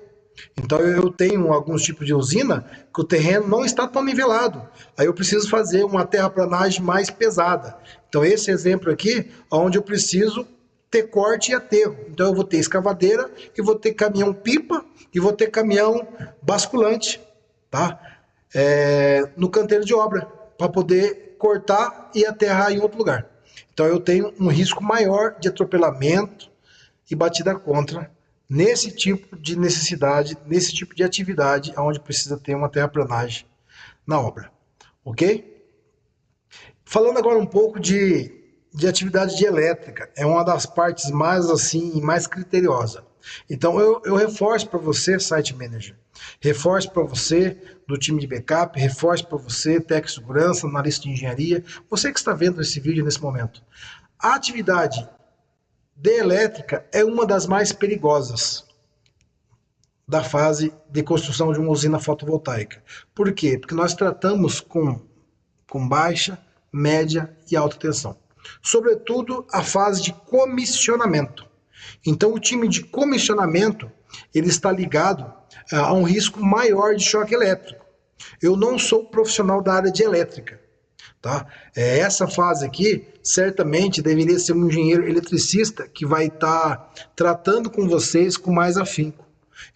Então, eu tenho alguns tipos de usina que o terreno não está tão nivelado. Aí eu preciso fazer uma terraplanagem mais pesada. Então, esse exemplo aqui, onde eu preciso ter corte e aterro. Então, eu vou ter escavadeira e vou ter caminhão pipa e vou ter caminhão basculante, tá? No canteiro de obra, para poder cortar e aterrar em outro lugar. Então eu tenho um risco maior de atropelamento e batida contra nesse tipo de necessidade, nesse tipo de atividade, onde precisa ter uma terraplanagem na obra, ok? Falando agora um pouco de atividade de elétrica, é uma das partes mais assim, mais criteriosa. Então eu reforço para você, Site Manager, reforço para você do time de backup, reforço para você, técnico de segurança, analista de engenharia, você que está vendo esse vídeo nesse momento. A atividade de elétrica é uma das mais perigosas da fase de construção de uma usina fotovoltaica. Por quê? Porque nós tratamos com baixa, média e alta tensão. Sobretudo a fase de comissionamento. Então o time de comissionamento ele está ligado a um risco maior de choque elétrico. Eu não sou profissional da área de elétrica, tá? Essa fase aqui certamente deveria ser um engenheiro eletricista que vai estar tratando com vocês com mais afinco.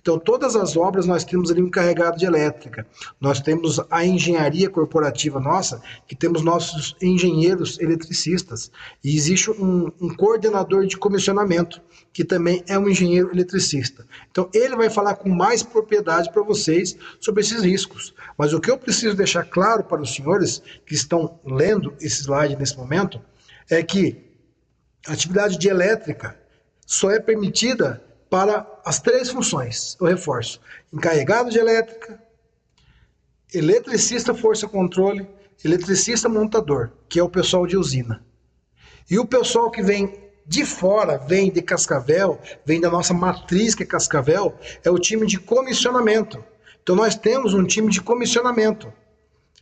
Então, todas as obras nós temos ali um encarregado de elétrica. Nós temos a engenharia corporativa nossa, que temos nossos engenheiros eletricistas. E existe um coordenador de comissionamento, que também é um engenheiro eletricista. Então, ele vai falar com mais propriedade para vocês sobre esses riscos. Mas o que eu preciso deixar claro para os senhores que estão lendo esse slide nesse momento, é que a atividade de elétrica só é permitida para as três funções, eu reforço: encarregado de elétrica, eletricista força-controle, eletricista montador, que é o pessoal de usina. E o pessoal que vem de fora, vem de Cascavel, vem da nossa matriz que é Cascavel, é o time de comissionamento. Então nós temos um time de comissionamento.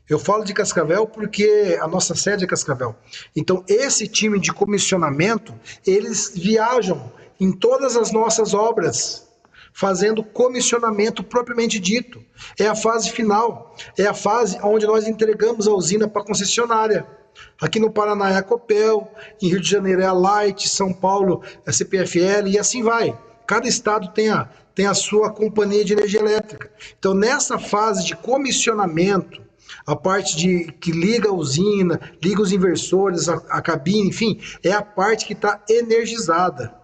Eu falo de Cascavel porque a nossa sede é Cascavel. Então esse time de comissionamento, eles viajam em todas as nossas obras, fazendo comissionamento propriamente dito. É a fase final, é a fase onde nós entregamos a usina para a concessionária. Aqui no Paraná é a Copel, em Rio de Janeiro é a Light, São Paulo é a CPFL e assim vai. Cada estado tem a sua companhia de energia elétrica. Então, nessa fase de comissionamento, a parte que liga a usina, liga os inversores, a cabine, enfim, é a parte que está energizada.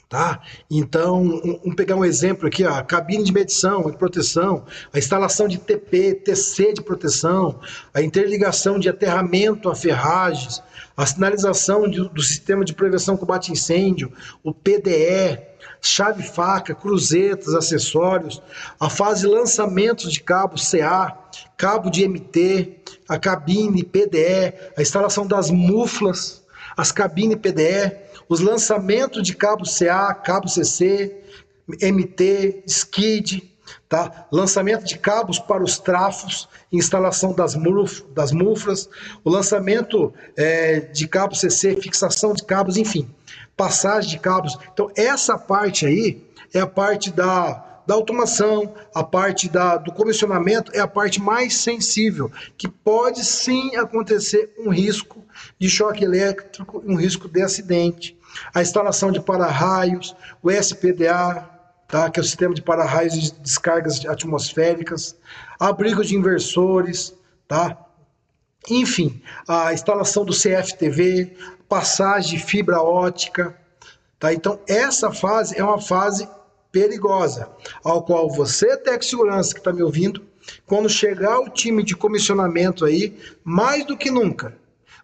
Tá? Então, vamos pegar um exemplo aqui, a cabine de medição, de proteção, a instalação de TP, TC de proteção, a interligação de aterramento a ferragens, a sinalização do sistema de prevenção combate incêndio, o PDE, chave faca, cruzetas, acessórios, a fase de lançamento de cabo CA, cabo de MT, a cabine PDE, a instalação das muflas, as cabines PDE, os lançamentos de cabo CA, cabo CC, MT, skid, tá? Lançamento de cabos para os trafos, instalação das muflas, o lançamento de cabo CC, fixação de cabos, enfim, passagem de cabos. Então, essa parte aí é a parte da automação, a parte do comissionamento é a parte mais sensível, que pode sim acontecer um risco de choque elétrico, um risco de acidente. A instalação de para-raios, o SPDA, tá, que é o sistema de para-raios e descargas atmosféricas, abrigo de inversores, tá? Enfim, a instalação do CFTV, passagem de fibra ótica, tá? Então, essa fase é uma fase perigosa, ao qual você, técnico de segurança que está me ouvindo, quando chegar o time de comissionamento aí, mais do que nunca,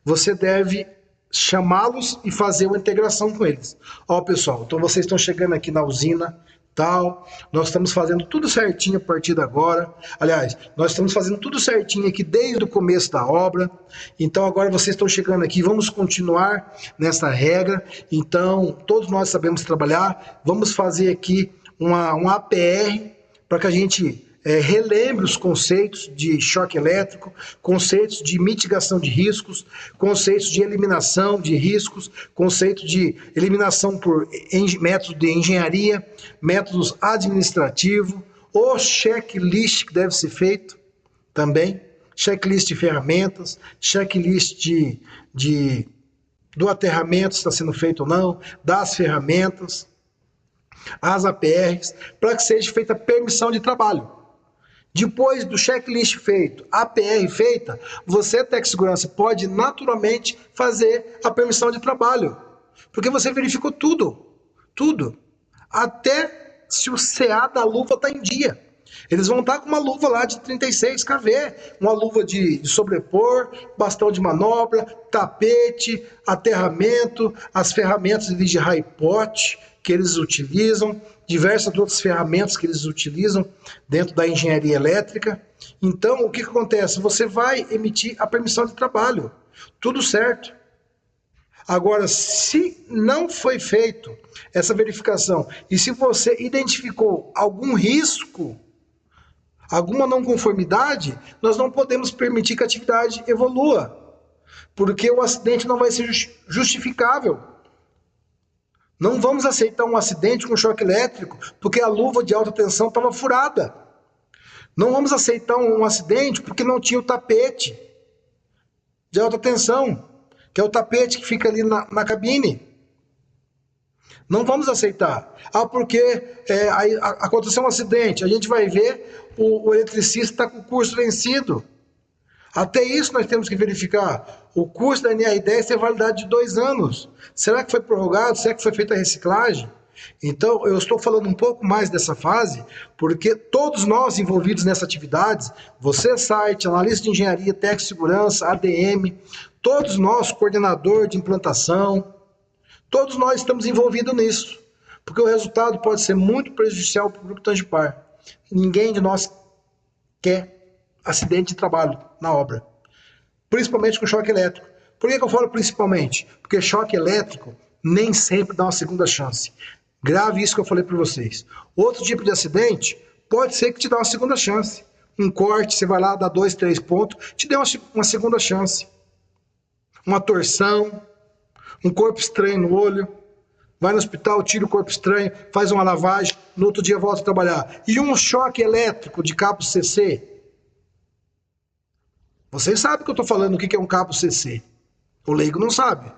você deve chamá-los e fazer uma integração com eles. Ó, pessoal, então vocês estão chegando aqui na usina, tal, nós estamos fazendo tudo certinho a partir de agora. Aliás, nós estamos fazendo tudo certinho aqui desde o começo da obra. Então agora vocês estão chegando aqui, vamos continuar nessa regra. Então, todos nós sabemos trabalhar, vamos fazer aqui uma APR para que a gente relembre os conceitos de choque elétrico, conceitos de mitigação de riscos, conceitos de eliminação de riscos, conceitos de eliminação por método de engenharia, métodos administrativos, o checklist que deve ser feito também, checklist de ferramentas, checklist do aterramento, se está sendo feito ou não, das ferramentas, as APRs, para que seja feita a permissão de trabalho. Depois do checklist feito, APR feita, você, técnico de segurança, pode naturalmente fazer a permissão de trabalho. Porque você verificou tudo. Até se o CA da luva está em dia. Eles vão estar com uma luva lá de 36 kV, uma luva de sobrepor, bastão de manobra, tapete, aterramento, as ferramentas de high pot que eles utilizam, diversas outras ferramentas que eles utilizam dentro da engenharia elétrica. Então, o que acontece? Você vai emitir a permissão de trabalho. Tudo certo. Agora, se não foi feito essa verificação e se você identificou algum risco, alguma não conformidade, nós não podemos permitir que a atividade evolua, porque o acidente não vai ser justificável. Não vamos aceitar um acidente com choque elétrico porque a luva de alta tensão estava furada. Não vamos aceitar um acidente porque não tinha o tapete de alta tensão, que é o tapete que fica ali na cabine. Não vamos aceitar. Porque aconteceu um acidente, a gente vai ver o eletricista está com o curso vencido. Até isso nós temos que verificar. O curso da NR10 tem validade de 2 anos. Será que foi prorrogado? Será que foi feita a reciclagem? Então, eu estou falando um pouco mais dessa fase, porque todos nós envolvidos nessas atividades, você, site, analista de engenharia, técnico de segurança, ADM, todos nós, coordenador de implantação, todos nós estamos envolvidos nisso, porque o resultado pode ser muito prejudicial para o Grupo Tangipar. Ninguém de nós quer acidente de trabalho na obra, principalmente com choque elétrico. Por que eu falo principalmente? Porque choque elétrico nem sempre dá uma segunda chance. Grave isso que eu falei para vocês. Outro tipo de acidente pode ser que te dá uma segunda chance. Um corte, você vai lá, dá 2, 3 pontos, te deu uma segunda chance. Uma torção, um corpo estranho no olho, vai no hospital, tira o corpo estranho, faz uma lavagem, no outro dia volta a trabalhar. E um choque elétrico de cabo CC? Vocês sabem que eu estou falando o que é um cabo CC. O leigo não sabe.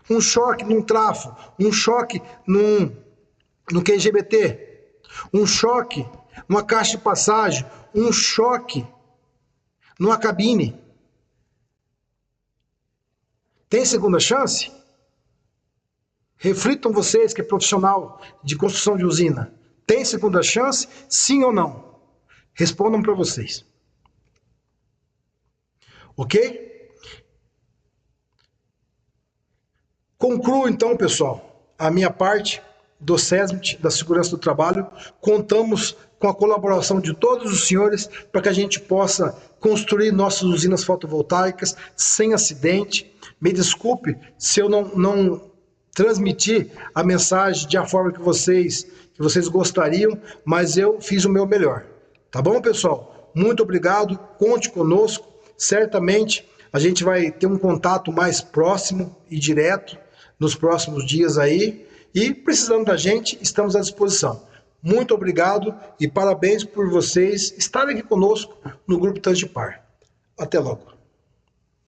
Um choque num trafo, um choque no QGBT, um choque numa caixa de passagem, um choque numa cabine. Tem segunda chance? Reflitam vocês que é profissional de construção de usina. Tem segunda chance? Sim ou não? Respondam para vocês. Ok? Concluo então, pessoal, a minha parte do SESMIT, da Segurança do Trabalho. Contamos com a colaboração de todos os senhores para que a gente possa construir nossas usinas fotovoltaicas sem acidente. Me desculpe se eu não transmitir a mensagem de a forma que vocês gostariam, mas eu fiz o meu melhor. Tá bom, pessoal? Muito obrigado, conte conosco. Certamente a gente vai ter um contato mais próximo e direto nos próximos dias aí. E precisando da gente, estamos à disposição. Muito obrigado e parabéns por vocês estarem aqui conosco no Grupo Tangipar. Até logo.